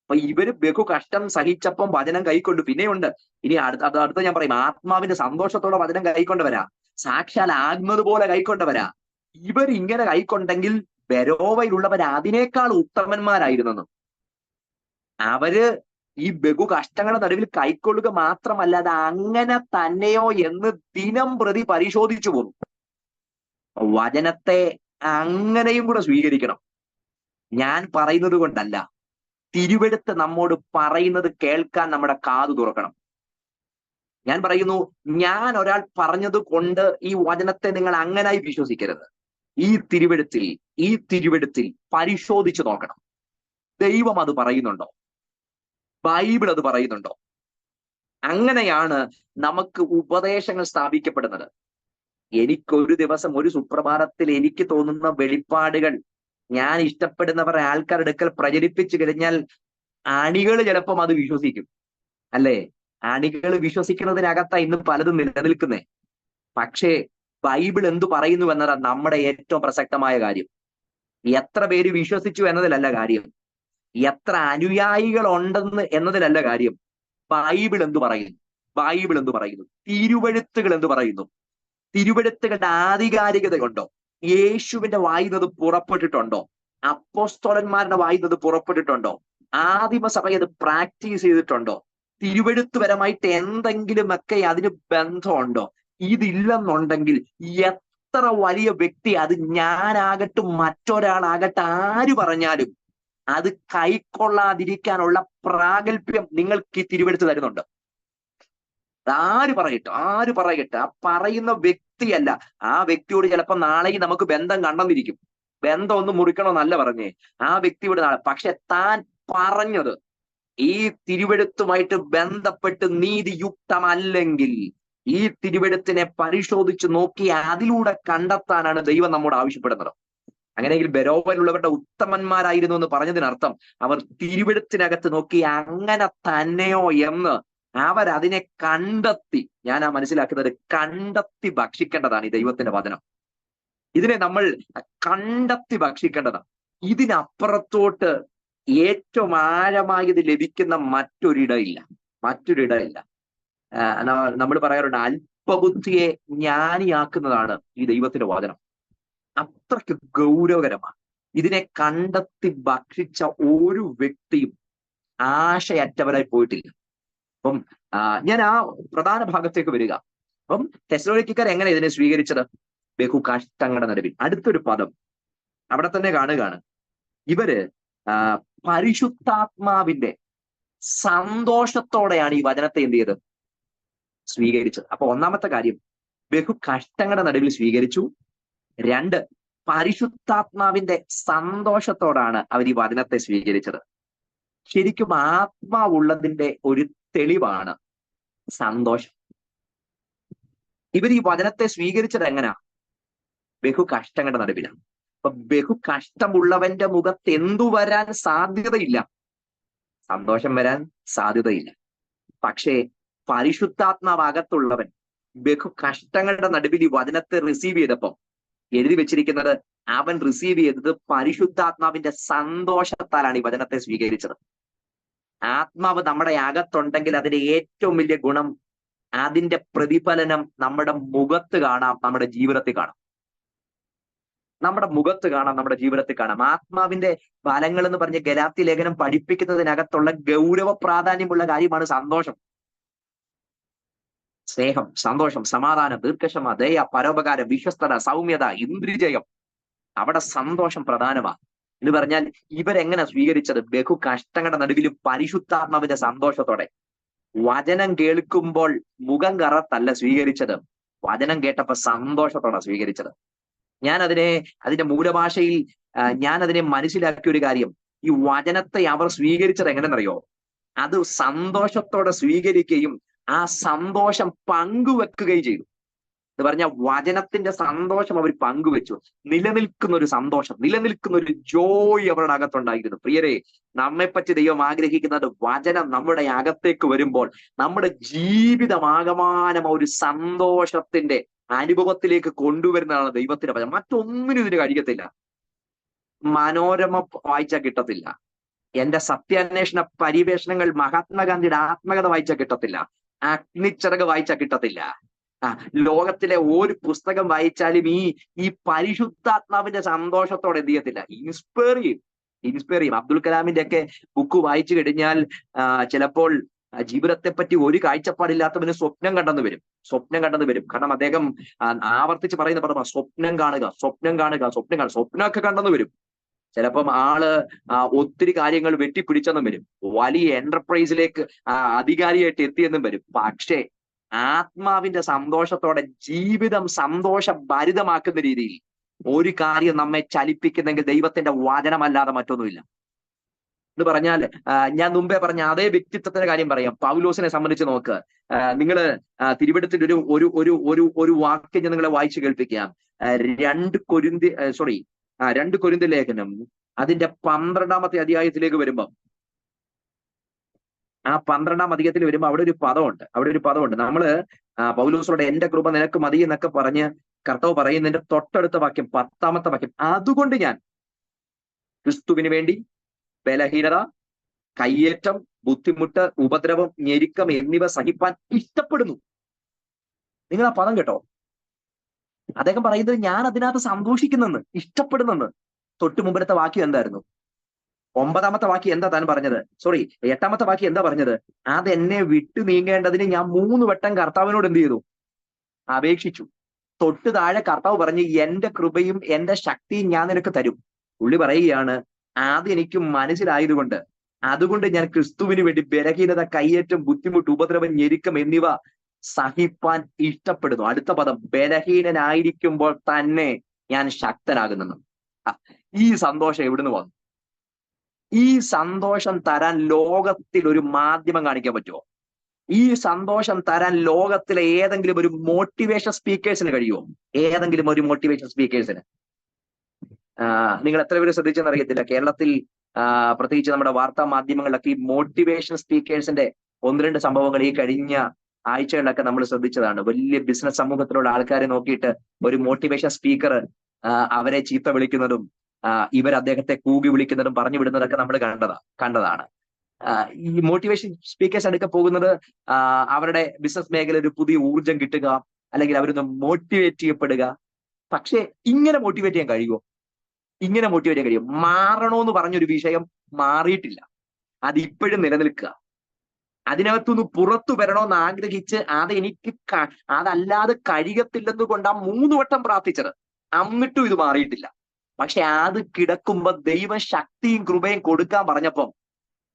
അപ്പൊ ഇവര് ബഹു കഷ്ടം സഹിച്ചപ്പം വചനം കൈക്കൊണ്ടു. പിന്നെയുണ്ട്, ഇനി അടുത്ത ഞാൻ പറയും, ആത്മാവിന്റെ സന്തോഷത്തോടെ വചനം കൈക്കൊണ്ടവരാ, സാക്ഷാൽ ആത്മതുപോലെ കൈക്കൊണ്ടവരാ. ഇവർ ഇങ്ങനെ കൈക്കൊണ്ടെങ്കിൽ ബെരോവയിലുള്ളവർ അതിനേക്കാൾ ഉത്തമന്മാരായിരുന്നെന്ന്. അവര് ഈ ബഹു കഷ്ടങ്ങളുടെ നടുവിൽ കൈക്കൊള്ളുക മാത്രമല്ല, അത് അങ്ങനെ തന്നെയോ എന്ന് ദിനം പ്രതി പരിശോധിച്ചു പോകും. വചനത്തെ അങ്ങനെയും കൂടെ സ്വീകരിക്കണം. ഞാൻ പറയുന്നത് കൊണ്ടല്ല, തിരുവെടുത്ത് നമ്മോട് പറയുന്നത് കേൾക്കാൻ നമ്മുടെ കാതു തുറക്കണം. ഞാൻ പറയുന്നു, ഞാൻ ഒരാൾ പറഞ്ഞത് കൊണ്ട് ഈ വചനത്തെ നിങ്ങൾ അങ്ങനായി വിശ്വസിക്കരുത്. ഈ തിരുവെടുത്തിൽ പരിശോധിച്ചു നോക്കണം. ദൈവം അത് പറയുന്നുണ്ടോ? ബൈബിൾ അത് പറയുന്നുണ്ടോ? അങ്ങനെയാണ് നമുക്ക് ഉപദേശങ്ങൾ സ്ഥാപിക്കപ്പെടുന്നത്. എനിക്കൊരു ദിവസം ഒരു സുപ്രഭാതത്തിൽ എനിക്ക് തോന്നുന്ന വെളിപ്പാടുകൾ ഞാൻ ഇഷ്ടപ്പെടുന്നവർ ആൾക്കാരുടെ അടുക്കൽ പ്രചരിപ്പിച്ചു കഴിഞ്ഞാൽ അണികൾ ചിലപ്പം അത് വിശ്വസിക്കും, അല്ലേ? അണികൾ വിശ്വസിക്കുന്നതിനകത്താ ഇന്ന് പലതും നിലനിൽക്കുന്നേ. പക്ഷേ ബൈബിൾ എന്തു പറയുന്നു എന്നതാണ് നമ്മുടെ ഏറ്റവും പ്രസക്തമായ കാര്യം. എത്ര പേര് വിശ്വസിച്ചു എന്നതിലല്ല കാര്യം, എത്ര അനുയായികൾ ഉണ്ടെന്ന് എന്നതിലല്ല കാര്യം. ബൈബിൾ എന്തു പറയുന്നു? ബൈബിൾ എന്തു പറയുന്നു? തിരുവെഴുത്തുകൾ എന്തു പറയുന്നു? തിരുവെഴുത്തുകളുടെ ആധികാരികത കൊണ്ടോ? യേശുവിന്റെ വായുന്നത് പുറപ്പെട്ടിട്ടുണ്ടോ? അപ്പോസ്തലന്മാരുടെ വായുന്നത് പുറപ്പെട്ടിട്ടുണ്ടോ? ആദിമസഭ അത് പ്രാക്ടീസ് ചെയ്തിട്ടുണ്ടോ? തിരുവെഴുത്തുപരമായിട്ട് എന്തെങ്കിലുമൊക്കെ അതിന് ബന്ധമുണ്ടോ? ഇതില്ലെന്നുണ്ടെങ്കിൽ എത്ര വലിയ വ്യക്തി, അത് ഞാനാകട്ടെ മറ്റൊരാളാകട്ടെ ആര് പറഞ്ഞാലും അത് കൈക്കൊള്ളാതിരിക്കാനുള്ള പ്രാഗൽഭ്യം നിങ്ങൾക്ക് ഈ തിരുവെഴുത്ത് തരുന്നുണ്ട്. ആര് പറയട്ടെ, ആ പറയുന്ന വ്യക്തിയല്ല, ആ വ്യക്തിയോട് ചിലപ്പോൾ നാളെയും നമുക്ക് ബന്ധം കണ്ടെന്നിരിക്കും. ബന്ധം ഒന്ന് മുറിക്കണമെന്നല്ല പറഞ്ഞേ, ആ വ്യക്തിയോട് നാളെ. പക്ഷെ താൻ പറഞ്ഞത് ഈ തിരുവെഴുത്തുമായിട്ട് ബന്ധപ്പെട്ട് നീതിയുക്തമല്ലെങ്കിൽ ഈ തിരുവെഴുത്തിനെ പരിശോധിച്ച് നോക്കി അതിലൂടെ കണ്ടെത്താനാണ് ദൈവം നമ്മോട് ആവശ്യപ്പെടുന്നത്. അങ്ങനെയെങ്കിൽ ബെരോവയിലുള്ളവരുടെ ഉത്തമന്മാരായിരുന്നു എന്ന് പറഞ്ഞതിനർത്ഥം അവർ തിരുവെഴുത്തിനകത്ത് നോക്കി അങ്ങനെ തന്നെയോ എന്ന് അവരതിനെ കണ്ടെത്തി. ഞാൻ മനസ്സിലാക്കുന്നത് കണ്ടെത്തി ഭക്ഷിക്കേണ്ടതാണ് ഈ ദൈവത്തിന്റെ വചനം. ഇതിനെ നമ്മൾ കണ്ടെത്തി ഭക്ഷിക്കേണ്ടതാണ്. ഇതിനപ്പുറത്തോട്ട് ഏറ്റവും ആഴമായി ഇത് ലഭിക്കുന്ന മറ്റൊരിടമില്ല. നമ്മൾ പറയാറുണ്ട്, അല്പബുദ്ധിയെ ജ്ഞാനിയാക്കുന്നതാണ് ഈ ദൈവത്തിന്റെ വചനം. അത്രയ്ക്ക് ഗൗരവകരമാണ്. ഇതിനെ കണ്ടെത്തി ഭക്ഷിച്ച ഒരു വ്യക്തിയും ആശയറ്റവരായി പോയിട്ടില്ല. അപ്പം ഞാൻ ആ പ്രധാന ഭാഗത്തേക്ക് വരിക. അപ്പം തെസ്സലോനിക്കക്കാർ എങ്ങനെ ഇതിനെ സ്വീകരിച്ചത്? ബഹു കഷ്ടങ്ങളുടെ നടുവിൽ. അടുത്തൊരു പദം അവിടെ തന്നെ കാണുകയാണ്. ഇവര് പരിശുദ്ധാത്മാവിന്റെ സന്തോഷത്തോടെയാണ് ഈ വചനത്തെ എന്ത് ചെയ്ത് സ്വീകരിച്ചത്. അപ്പൊ ഒന്നാമത്തെ കാര്യം, ബഹു കഷ്ടങ്ങളുടെ നടുവിൽ സ്വീകരിച്ചു. 2, പരിശുദ്ധാത്മാവിന്റെ സന്തോഷത്തോടാണ് അവർ ഈ വചനത്തെ സ്വീകരിച്ചത്. ശരിക്കും ആത്മാവുള്ളതിന്റെ ഒരു തെളിവാണ് സന്തോഷം. ഇവർ ഈ വചനത്തെ സ്വീകരിച്ചത് എങ്ങനെയാ? ബഹു കഷ്ടങ്ങളുടെ നടുവിലാണ്. അപ്പൊ ബഹു കഷ്ടമുള്ളവന്റെ മുഖത്ത് എന്തു വരാൻ സാധ്യതയില്ല? സന്തോഷം വരാൻ സാധ്യതയില്ല. പക്ഷേ പരിശുദ്ധാത്മാവ് അകത്തുള്ളവൻ ബഹു കഷ്ടങ്ങളുടെ നടുവിൽ ഈ വചനത്തെ റിസീവ് ചെയ്തപ്പം എഴുതി വെച്ചിരിക്കുന്നത്, അവൻ റിസീവ് ചെയ്തത് പരിശുദ്ധാത്മാവിന്റെ സന്തോഷത്താലാണ് ഈ വചനത്തെ സ്വീകരിച്ചത്. ആത്മാവ് നമ്മുടെ അകത്തുണ്ടെങ്കിൽ അതിന്റെ ഏറ്റവും വലിയ ഗുണം, അതിന്റെ പ്രതിഫലനം നമ്മുടെ മുഖത്ത് കാണാം, നമ്മുടെ ജീവിതത്തിൽ കാണാം. നമ്മുടെ ജീവിതത്തിൽ കാണാം. ആത്മാവിന്റെ ഫലങ്ങൾ എന്ന് പറഞ്ഞ് ഗലാത്യ ലേഖനം പഠിപ്പിക്കുന്നതിനകത്തുള്ള ഗൗരവ പ്രാധാന്യമുള്ള കാര്യമാണ് സന്തോഷം. സ്നേഹം, സന്തോഷം, സമാധാനം, ദീർഘക്ഷമ, ദയ, പരോപകാരം, വിശ്വസ്തത, സൗമ്യത, ഇന്ദ്രിജയം. അവിടെ സന്തോഷം പ്രധാനമാണ്. എന്ന് പറഞ്ഞാൽ ഇവരെങ്ങനെ സ്വീകരിച്ചത്? ബഹു കഷ്ടങ്ങളുടെ നടുവിലും പരിശുദ്ധാത്മാവിന്റെ സന്തോഷത്തോടെ. വചനം കേൾക്കുമ്പോൾ മുഖം കറത്തല്ല സ്വീകരിച്ചത്, വചനം കേട്ടപ്പോ സന്തോഷത്തോടെ സ്വീകരിച്ചത്. അതിന്റെ മൂലഭാഷയിൽ ഞാൻ അതിനെ മനസ്സിലാക്കിയ ഒരു കാര്യം, ഈ വചനത്തെ അവർ സ്വീകരിച്ചത് എങ്ങനെയെന്നറിയോ? അത് സന്തോഷത്തോടെ സ്വീകരിക്കുകയും ആ സന്തോഷം പങ്കുവെക്കുകയും ചെയ്തു. എന്ന് പറഞ്ഞാൽ വചനത്തിന്റെ സന്തോഷം അവർ പങ്കുവെച്ചു. നിലനിൽക്കുന്ന ഒരു സന്തോഷം, നിലനിൽക്കുന്ന ഒരു ജോയ് അവരുടെ അകത്തുണ്ടായിരുന്നു. പ്രിയരെ, നമ്മെപ്പറ്റി ദൈവം ആഗ്രഹിക്കുന്നത് വചനം നമ്മുടെ അകത്തേക്ക് വരുമ്പോൾ നമ്മുടെ ജീവിതമാകമാനം ഒരു സന്തോഷത്തിന്റെ അനുഭവത്തിലേക്ക് കൊണ്ടുവരുന്നതാണ് ദൈവത്തിന്റെ വചനം. മറ്റൊന്നിനും ഇതിന് കഴിയത്തില്ല. മനോരമ വായിച്ചാൽ കിട്ടത്തില്ല. എന്റെ സത്യാന്വേഷണ പരിവേഷണങ്ങൾ, മഹാത്മാഗാന്ധിയുടെ ആത്മകഥ വായിച്ചാൽ കിട്ടത്തില്ല. അഗ്നിച്ചിറക് വായിച്ചാൽ കിട്ടത്തില്ല. ലോകത്തിലെ ഒരു പുസ്തകം വായിച്ചാലും ഈ പരിശുദ്ധാത്മാവിന്റെ സന്തോഷത്തോടെ എന്ത് ചെയ്യത്തില്ല, ഇൻസ്പയർ ചെയ്യും. അബ്ദുൽ കലാമിന്റെ ഒക്കെ ബുക്ക് വായിച്ചു കഴിഞ്ഞാൽ ചിലപ്പോൾ ജീവിതത്തെ പറ്റി ഒരു കാഴ്ചപ്പാടില്ലാത്തവന് സ്വപ്നം കണ്ടെന്ന് വരും. കാരണം അദ്ദേഹം ആവർത്തിച്ച് പറയുന്ന പദമാണ് സ്വപ്നം കാണുക. സ്വപ്നമൊക്കെ കണ്ടെന്ന് വരും. ചിലപ്പം ആള് ഒത്തിരി കാര്യങ്ങൾ വെട്ടിപ്പിടിച്ചെന്നും വരും. വലിയ എന്റർപ്രൈസിലേക്ക് അധികാരിയായിട്ട് എത്തിയെന്നും വരും. പക്ഷേ ആത്മാവിന്റെ സന്തോഷത്തോടെ ജീവിതം സന്തോഷഭരിതമാക്കുന്ന രീതിയിൽ ഒരു കാര്യം നമ്മെ ചലിപ്പിക്കുന്നെങ്കിൽ ദൈവത്തിന്റെ വചനമല്ലാതെ മറ്റൊന്നുമില്ല. എന്ന് പറഞ്ഞാൽ ഞാൻ മുമ്പേ പറഞ്ഞ അതേ വ്യക്തിത്വത്തിന്റെ കാര്യം പറയാം. പൗലോസിനെ സംബന്ധിച്ച് നോക്ക്. നിങ്ങൾ തിരുവെടുത്തിന്റെ ഒരു വാക്യം ഞാൻ നിങ്ങളെ വായിച്ചു കേൾപ്പിക്കാം. 2 കൊരിന്ത്യർ ലേഖനം അതിന്റെ 12-ാമത്തെ അധ്യായത്തിലേക്ക് വരുമ്പം, ആ 12-ാം അധ്യായത്തിൽ വരുമ്പോൾ അവിടെ ഒരു പദമുണ്ട്. നമ്മള് പൗലോസോടെ എന്റെ കൃപ നിനക്ക് മതി എന്നൊക്കെ പറഞ്ഞ് കർത്താവ് പറയുന്നതിന്റെ തൊട്ടടുത്ത വാക്യം, 10-ാമത്തെ വാക്യം, അതുകൊണ്ട് ഞാൻ ക്രിസ്തുവിന് വേണ്ടി ബലഹീനത, കയ്യേറ്റം, ബുദ്ധിമുട്ട്, ഉപദ്രവം, ഞെരുക്കം എന്നിവ സഹിപ്പാൻ ഇഷ്ടപ്പെടുന്നു. നിങ്ങൾ ആ പദം കേട്ടോ? അദ്ദേഹം പറയുന്നത് ഞാൻ അതിനകത്ത് സന്തോഷിക്കുന്നെന്ന്, ഇഷ്ടപ്പെടുന്നെന്ന്. തൊട്ട് മുമ്പിലത്തെ വാക്യം എന്തായിരുന്നു? 9-ാമത്തെ വാക്യം എന്താ താൻ പറഞ്ഞത്? 8-ാമത്തെ വാക്യം എന്താ പറഞ്ഞത്? അത് എന്നെ വിട്ടു നീങ്ങേണ്ടതിന് ഞാൻ 3 വട്ടം കർത്താവിനോട് എന്ത് ചെയ്തു? അപേക്ഷിച്ചു. തൊട്ട് താഴെ കർത്താവ് പറഞ്ഞ് എന്റെ കൃപയും എന്റെ ശക്തിയും ഞാൻ നിനക്ക് തരും. പുള്ളി പറയുകയാണ്, ആദ്യം എനിക്ക് മനസ്സിലായതുകൊണ്ട്, അതുകൊണ്ട് ഞാൻ ക്രിസ്തുവിന് വേണ്ടി ബലഹീനത, കയ്യേറ്റം, ബുദ്ധിമുട്ട്, ഉപദ്രവം, ഞെരുക്കം എന്നിവ സഹിപ്പാൻ ഇഷ്ടപ്പെടുന്നു. അടുത്ത പദം, ബലഹീനനായിരിക്കുമ്പോൾ തന്നെ ഞാൻ ശക്തനാകുന്നു. ഈ സന്തോഷം എവിടുന്ന് വന്നു? ഈ സന്തോഷം തരാൻ ലോകത്തിൽ ഒരു മാധ്യമം കാണിക്കാൻ പറ്റുമോ? ഈ സന്തോഷം തരാൻ ലോകത്തിലെ ഏതെങ്കിലും ഒരു മോട്ടിവേഷൻ സ്പീക്കേഴ്സിന് കഴിയുമോ? ഏതെങ്കിലും ഒരു മോട്ടിവേഷൻ സ്പീക്കേഴ്സിന്? നിങ്ങൾ എത്ര പേര് ശ്രദ്ധിച്ചെന്ന് അറിയത്തില്ല, കേരളത്തിൽ പ്രത്യേകിച്ച് നമ്മുടെ വാർത്താ മാധ്യമങ്ങളിലൊക്കെ ഈ മോട്ടിവേഷൻ സ്പീക്കേഴ്സിന്റെ 1-2 സംഭവങ്ങൾ ഈ കഴിഞ്ഞ ആഴ്ചകളിലൊക്കെ നമ്മൾ ശ്രദ്ധിച്ചതാണ്. വലിയ ബിസിനസ് സമൂഹത്തിലുള്ള ആൾക്കാരെ നോക്കിയിട്ട് ഒരു മോട്ടിവേഷൻ സ്പീക്കർ അവരെ ചീത്ത വിളിക്കുന്നതും ഇവർ അദ്ദേഹത്തെ കൂകി വിളിക്കുന്നതും പറഞ്ഞു വിടുന്നതൊക്കെ നമ്മൾ കണ്ടതാണ്. ഈ മോട്ടിവേഷൻ സ്പീക്കേഴ്സ് എടുക്ക പോകുന്നത് അവരുടെ ബിസിനസ് മേഖല ഒരു പുതിയ ഊർജം കിട്ടുക, അല്ലെങ്കിൽ അവരൊന്ന് മോട്ടിവേറ്റ് ചെയ്യപ്പെടുക. പക്ഷെ ഇങ്ങനെ മോട്ടിവേറ്റ് ചെയ്യാൻ കഴിയുമോ? ഇങ്ങനെ മോട്ടിവേറ്റ് ചെയ്യാൻ കഴിയും? മാറണോന്ന് പറഞ്ഞൊരു വിഷയം മാറിയിട്ടില്ല, അത് ഇപ്പോഴും നിലനിൽക്കുക. അതിനകത്തുനിന്ന് പുറത്തു വരണമെന്ന് ആഗ്രഹിച്ച് അതല്ലാതെ കഴിയത്തില്ലെന്ന് കൊണ്ടാ 3 വട്ടം പ്രാർത്ഥിച്ചത്, എന്നിട്ടും ഇത് മാറിയിട്ടില്ല. പക്ഷെ അത് കിടക്കുമ്പോ ദൈവം ശക്തിയും കൃപയും കൊടുക്കാൻ പറഞ്ഞപ്പം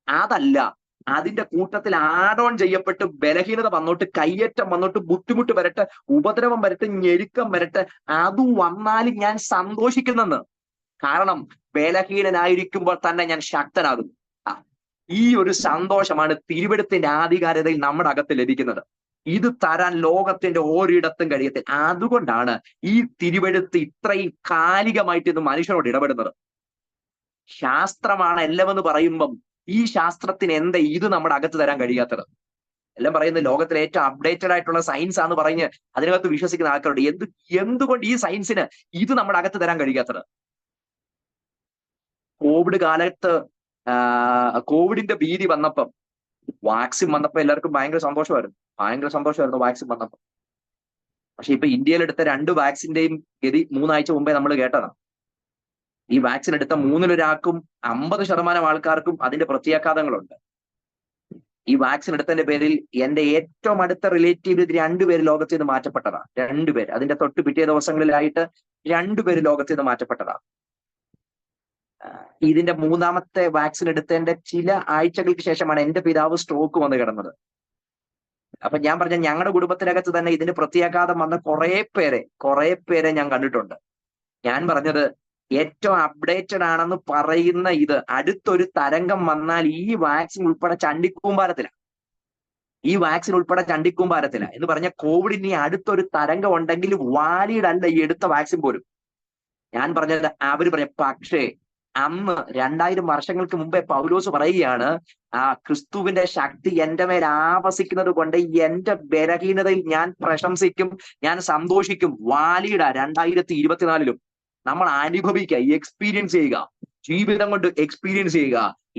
അതല്ല, അതിന്റെ കൂട്ടത്തിൽ ആഡോൺ ചെയ്യപ്പെട്ട് ബലഹീനത വന്നോട്ട്, കയ്യേറ്റം വന്നോട്ട്, ബുദ്ധിമുട്ട് വരട്ടെ, ഉപദ്രവം വരട്ടെ, ഞെരുക്കം വരട്ടെ, അത് വന്നാലും ഞാൻ സന്തോഷിക്കുന്നെന്ന്. കാരണം ബലഹീനനായിരിക്കുമ്പോൾ തന്നെ ഞാൻ ശക്തനാകുന്നു. ഈ ഒരു സന്തോഷമാണ് തിരുവെടുത്തിന്റെ ആധികാരികതയിൽ നമ്മുടെ അകത്ത് ലഭിക്കുന്നത്. ഇത് തരാൻ ലോകത്തിന്റെ ഒരിടത്തും കഴിയത്തില്ല. അതുകൊണ്ടാണ് ഈ തിരുവെടുത്ത് ഇത്രയും കാലികമായിട്ട് ഇത് മനുഷ്യനോട് ഇടപെടുന്നത്. ശാസ്ത്രമാണ് എല്ലാമെന്ന് പറയുമ്പം ഈ ശാസ്ത്രത്തിന് എന്താ ഇത് നമ്മുടെ അകത്ത് തരാൻ കഴിയാത്തത്? എല്ലാം പറയുന്നത് ലോകത്തിലെ ഏറ്റവും അപ്ഡേറ്റഡ് ആയിട്ടുള്ള സയൻസ് ആണെന്ന് പറഞ്ഞ് അതിനകത്ത് വിശ്വസിക്കുന്ന ആൾക്കാരുണ്ട്. എന്തുകൊണ്ട് ഈ സയൻസിന് ഇത് നമ്മുടെ അകത്ത് തരാൻ കഴിയാത്തത്? കോവിഡ് കാലത്ത് കോവിഡിന്റെ ഭീതി വന്നപ്പം, വാക്സിൻ വന്നപ്പോ എല്ലാവർക്കും ഭയങ്കര സന്തോഷമായിരുന്നു വാക്സിൻ വന്നപ്പോ. പക്ഷെ ഇപ്പൊ ഇന്ത്യയിലെടുത്ത 2 വാക്സിന്റെയും ഗതി 3 ആഴ്ച മുമ്പേ നമ്മൾ കേട്ടതാണ്. ഈ വാക്സിൻ എടുത്ത 3-ൽ-1-ക്കും 50% ആൾക്കാർക്കും അതിന്റെ പ്രത്യാഘാതങ്ങളുണ്ട്. ഈ വാക്സിൻ എടുത്തതിന്റെ പേരിൽ എന്റെ ഏറ്റവും അടുത്ത റിലേറ്റീവ് 2 പേര് ലോകത്ത് നിന്ന് മാറ്റപ്പെട്ടതാണ്. 2 പേര്. അതിന്റെ തൊട്ട് പിറ്റേ ദിവസങ്ങളിലായിട്ട് 2 പേര് ലോകത്ത് നിന്ന് മാറ്റപ്പെട്ടതാണ്. ഇതിന്റെ 3-ാമത്തെ വാക്സിൻ എടുത്തതിന്റെ ചില ആഴ്ചകൾക്ക് ശേഷമാണ് എന്റെ പിതാവ് സ്ട്രോക്ക് വന്ന് കിടന്നത്. അപ്പൊ ഞാൻ പറഞ്ഞ ഞങ്ങളുടെ കുടുംബത്തിനകത്ത് തന്നെ ഇതിന് പ്രത്യാഘാതം വന്ന കുറെ പേരെ ഞാൻ കണ്ടിട്ടുണ്ട്. ഞാൻ പറഞ്ഞത് ഏറ്റവും അപ്ഡേറ്റഡ് ആണെന്ന് പറയുന്ന ഇത് അടുത്തൊരു തരംഗം വന്നാൽ ഈ വാക്സിൻ ഉൾപ്പെടെ ചണ്ടിക്കൂമ്പാരത്തിലാണ്. എന്ന് പറഞ്ഞ കോവിഡിന് ഈ അടുത്തൊരു തരംഗം ഉണ്ടെങ്കിൽ വാലിഡ് അല്ല ഈ എടുത്ത വാക്സിൻ പോലും. ഞാൻ പറഞ്ഞത് അവര് പറഞ്ഞ, പക്ഷേ അന്ന് 2000 വർഷങ്ങൾക്ക് മുമ്പേ പൗലോസ് പറയുകയാണ്, ക്രിസ്തുവിന്റെ ശക്തി എന്റെ മേൽ ആവസിക്കുന്നത് കൊണ്ട് എന്റെ ബലഹീനതയിൽ ഞാൻ പ്രശംസിക്കും, ഞാൻ സന്തോഷിക്കും. വാലിഡ 2024-ലും നമ്മൾ അനുഭവിക്കുക, എക്സ്പീരിയൻസ് ചെയ്യുക, ജീവിതം കൊണ്ട് എക്സ്പീരിയൻസ് ചെയ്യുക.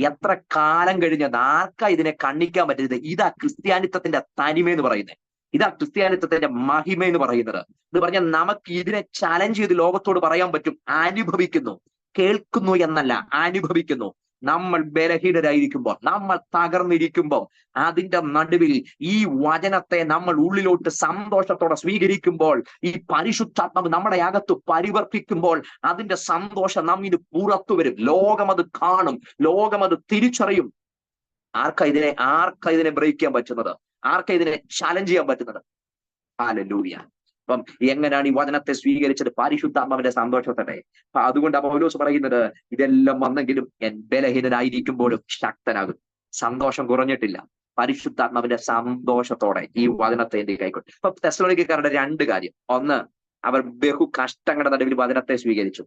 എത്ര കാലം കഴിഞ്ഞത് ആർക്കാ ഇതിനെ കണ്ണിക്കാൻ പറ്റരുത്? ഇതാ ക്രിസ്ത്യാനിത്വത്തിന്റെ തനിമയെന്ന് പറയുന്നത്, ഇതാ ക്രിസ്ത്യാനിത്വത്തിന്റെ മഹിമ എന്ന് പറയുന്നത്. എന്ന് പറഞ്ഞാൽ നമുക്ക് ഇതിനെ ചാലഞ്ച് ചെയ്ത് ലോകത്തോട് പറയാൻ പറ്റും, അനുഭവിക്കുന്നു, കേൾക്കുന്നു എന്നല്ല, അനുഭവിക്കുന്നു. നമ്മൾ ബലഹീനരായിരിക്കുമ്പോൾ, നമ്മൾ തകർന്നിരിക്കുമ്പോൾ, അതിന്റെ നടുവിൽ ഈ വചനത്തെ നമ്മൾ ഉള്ളിലോട്ട് സന്തോഷത്തോടെ സ്വീകരിക്കുമ്പോൾ, ഈ പരിശുദ്ധാത്മാവ് നമ്മുടെ അകത്ത് പരിവർത്തിക്കുമ്പോൾ അതിന്റെ സന്തോഷം നമ്മിന് പുറത്തു വരും. ലോകം അത് കാണും, ലോകം അത് തിരിച്ചറിയും. ആർക്കാ ഇതിനെ ബ്രേക്ക് ചെയ്യാൻ പറ്റുന്നത്? ആർക്കാ ഇതിനെ ചാലഞ്ച് ചെയ്യാൻ പറ്റുന്നത്? ഹല്ലേലൂയ. അപ്പം എങ്ങനെയാണ് ഈ വചനത്തെ സ്വീകരിച്ചത്? പരിശുദ്ധാത്മാവിന്റെ സന്തോഷത്തോടെ. അപ്പൊ അതുകൊണ്ട് പൗലോസ് പറയുന്നത്, ഇതെല്ലാം വന്നെങ്കിലും ഞാൻ ബലഹീനനായിരിക്കുമ്പോഴും ശക്തനാകും. സന്തോഷം കുറഞ്ഞിട്ടില്ല. പരിശുദ്ധാത്മാവിന്റെ സന്തോഷത്തോടെ ഈ വചനത്തെ എന്ത് കൈക്കൊണ്ടു. ഇപ്പൊ തെസ്സലോനിക്കക്കാരുടെ 2 കാര്യം: 1, അവർ ബഹു കഷ്ടങ്ങളുടെ നടുവിൽ വചനത്തെ സ്വീകരിച്ചു.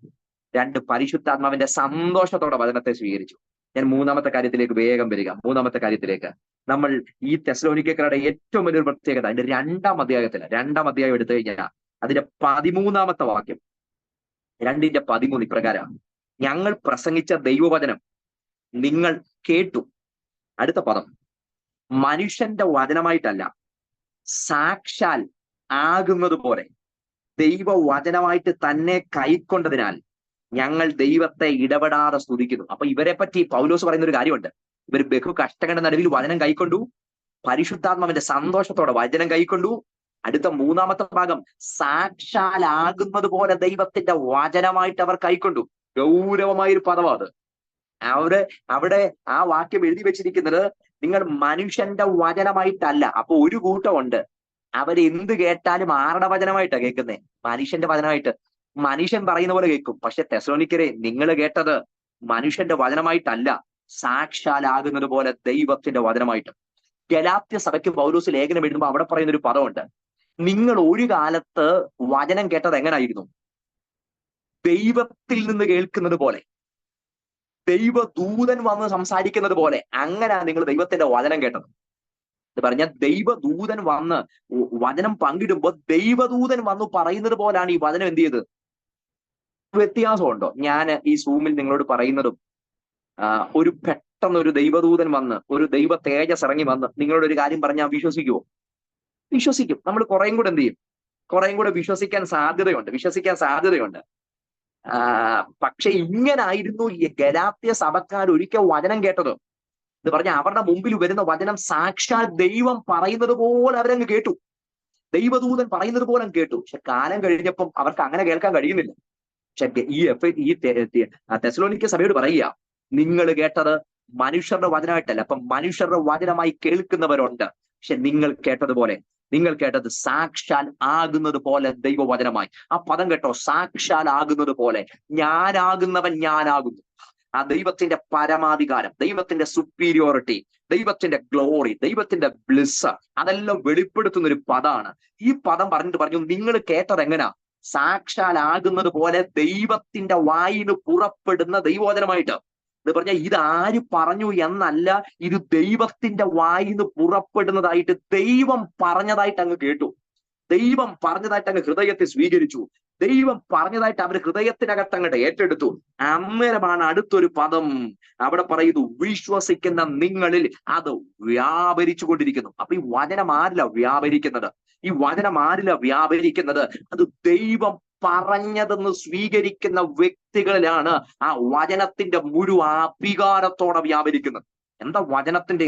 2, പരിശുദ്ധാത്മാവിന്റെ സന്തോഷത്തോടെ വചനത്തെ സ്വീകരിച്ചു. ഞാൻ 3-ാമത്തെ കാര്യത്തിലേക്ക് വേഗം വരിക. 3-ാമത്തെ കാര്യത്തിലേക്ക് നമ്മൾ ഈ തെസ്സലോനിക്കക്കാരുടെ ഏറ്റവും വലിയൊരു പ്രത്യേകത അതിന്റെ 2-ാം അധ്യായം എടുത്തു കഴിഞ്ഞാൽ അതിന്റെ 13-ാമത്തെ വാക്യം, 2:13 ഇപ്രകാരം: ഞങ്ങൾ പ്രസംഗിച്ച ദൈവവചനം നിങ്ങൾ കേട്ടു. അടുത്ത പദം, മനുഷ്യന്റെ വചനമായിട്ടല്ല, സാക്ഷാൽ ആകുന്നത് പോലെ ദൈവവചനമായിട്ട് തന്നെ കൈക്കൊണ്ടതിനാൽ ഞങ്ങൾ ദൈവത്തെ ഇടപെടാതെ സ്തുതിക്കുന്നു. അപ്പൊ ഇവരെ പറ്റി പൗലോസ് പറയുന്ന ഒരു കാര്യമുണ്ട്. ഇവർ ബഹു കഷ്ടങ്ങളുടെ നടുവിൽ വചനം കൈക്കൊണ്ടു, പരിശുദ്ധാത്മാവിന്റെ സന്തോഷത്തോടെ വചനം കൈക്കൊണ്ടു. അടുത്ത 3-ാമത്തെ ഭാഗം, സാക്ഷാലാകുന്നത് പോലെ ദൈവത്തിന്റെ വചനമായിട്ട് അവർ കൈക്കൊണ്ടു. ഗൗരവമായൊരു പദമാണ് അത്. അവിടെ ആ വാക്യം എഴുതി വെച്ചിരിക്കുന്നത് നിങ്ങൾ മനുഷ്യന്റെ വചനമായിട്ടല്ല. അപ്പൊ ഒരു കൂട്ടമുണ്ട്, അവരെന്ത് കേട്ടാലും ആരുടെ വചനമായിട്ടാ കേൾക്കുന്നേ? മനുഷ്യന്റെ വചനമായിട്ട്. മനുഷ്യൻ പറയുന്ന പോലെ കേൾക്കും. പക്ഷെ തെസ്സലോനിക്കരെ, നിങ്ങൾ കേട്ടത് മനുഷ്യന്റെ വചനമായിട്ടല്ല, സാക്ഷാലാകുന്നത് പോലെ ദൈവത്തിന്റെ വചനമായിട്ട്. ഗലാത്യ സഭയ്ക്ക് പൗലോസ് ലേഖനം എഴുതുമ്പോൾ അവിടെ പറയുന്ന ഒരു പദമുണ്ട്, നിങ്ങൾ ഒരു കാലത്ത് വചനം കേട്ടത് എങ്ങനായിരുന്നു? ദൈവത്തിൽ നിന്ന് കേൾക്കുന്നത് പോലെ, ദൈവദൂതൻ വന്ന് സംസാരിക്കുന്നത് പോലെ. അങ്ങനെ നിങ്ങൾ ദൈവത്തിന്റെ വചനം കേട്ടത്. എന്ന് പറഞ്ഞാൽ ദൈവദൂതൻ വന്ന് വചനം പങ്കിടുമ്പോൾ ദൈവദൂതൻ വന്ന് പറയുന്നത് പോലാണ് ഈ വചനം എന്ത് ചെയ്ത് വ്യത്യാസമുണ്ടോ ഞാൻ ഈ സൂമിൽ നിങ്ങളോട് പറയുന്നതും ഒരു പെട്ടെന്ന് ഒരു ദൈവദൂതൻ വന്ന് ഒരു ദൈവ തേജസ് ഇറങ്ങി വന്ന് നിങ്ങളോട് ഒരു കാര്യം പറഞ്ഞാൽ വിശ്വസിക്കുമോ? വിശ്വസിക്കും. നമ്മൾ കുറേയും കൂടെ എന്ത് ചെയ്യും? കുറേയും കൂടെ വിശ്വസിക്കാൻ സാധ്യതയുണ്ട്. പക്ഷെ ഇങ്ങനായിരുന്നു ഈ ഗലാത്യ സഭക്കാർ ഒരിക്കൽ വചനം കേട്ടത്. എന്ന് പറഞ്ഞാൽ അവരുടെ മുമ്പിൽ വരുന്ന വചനം സാക്ഷാൽ ദൈവം പറയുന്നത് പോലെ അവരങ്ങ് കേട്ടു. ദൈവദൂതൻ പറയുന്നത് പോലെ കേട്ടു. പക്ഷെ കാലം കഴിഞ്ഞപ്പം അവർക്ക് അങ്ങനെ കേൾക്കാൻ കഴിയുന്നില്ല. പക്ഷെ ഈ തെസ്സലോനിക്ക സഭയോട് പറയുക, നിങ്ങൾ കേട്ടത് മനുഷ്യരുടെ വചനമായിട്ടല്ല. അപ്പൊ മനുഷ്യരുടെ വചനമായി കേൾക്കുന്നവരുണ്ട്. പക്ഷെ നിങ്ങൾ കേട്ടത് സാക്ഷാൽ ആകുന്നത് പോലെ ദൈവവചനമായി. ആ പദം കേട്ടോ, സാക്ഷാൽ ആകുന്നത് പോലെ. ഞാനാകുന്നവൻ ഞാനാകുന്നു. ആ ദൈവത്തിന്റെ പരമാധികാരം, ദൈവത്തിന്റെ സുപ്പീരിയോറിറ്റി, ദൈവത്തിന്റെ ഗ്ലോറി, ദൈവത്തിന്റെ ബ്ലിസ്, അതെല്ലാം വെളിപ്പെടുത്തുന്ന ഒരു പദമാണ്. ഈ പദം പറഞ്ഞു നിങ്ങൾ കേട്ടത് എങ്ങനാ? സാക്ഷാൽ ആകുന്നത് പോലെ ദൈവത്തിന്റെ വായിന് പുറപ്പെടുന്ന ദൈവവചനമായിട്ട്. എന്ന് പറഞ്ഞാൽ ഇത് ആര് പറഞ്ഞു എന്നല്ല, ഇത് ദൈവത്തിന്റെ വായിന്ന് പുറപ്പെടുന്നതായിട്ട് ദൈവം പറഞ്ഞതായിട്ട് അങ്ങ് കേട്ടു. ദൈവം പറഞ്ഞതായിട്ട് അങ്ങ് ഹൃദയത്തെ സ്വീകരിച്ചു. ദൈവം പറഞ്ഞതായിട്ട് അവർ ഹൃദയത്തിനകത്ത് അങ്ങോട്ട് ഏറ്റെടുത്തു. അന്നേരമാണ് അടുത്തൊരു പദം അവിടെ പറയുന്നു, വിശ്വസിക്കുന്ന നിങ്ങളിൽ അത് വ്യാപരിച്ചു കൊണ്ടിരിക്കുന്നു. അപ്പൊ ഈ വചനം ആരില്ല വ്യാപരിക്കുന്നത്? അത് ദൈവം പറഞ്ഞതെന്ന് സ്വീകരിക്കുന്ന വ്യക്തികളിലാണ് ആ വചനത്തിന്റെ മുഴുവൻ അധികാരത്തോടെ വ്യാപരിക്കുന്നത്. എന്താ വചനത്തിന്റെ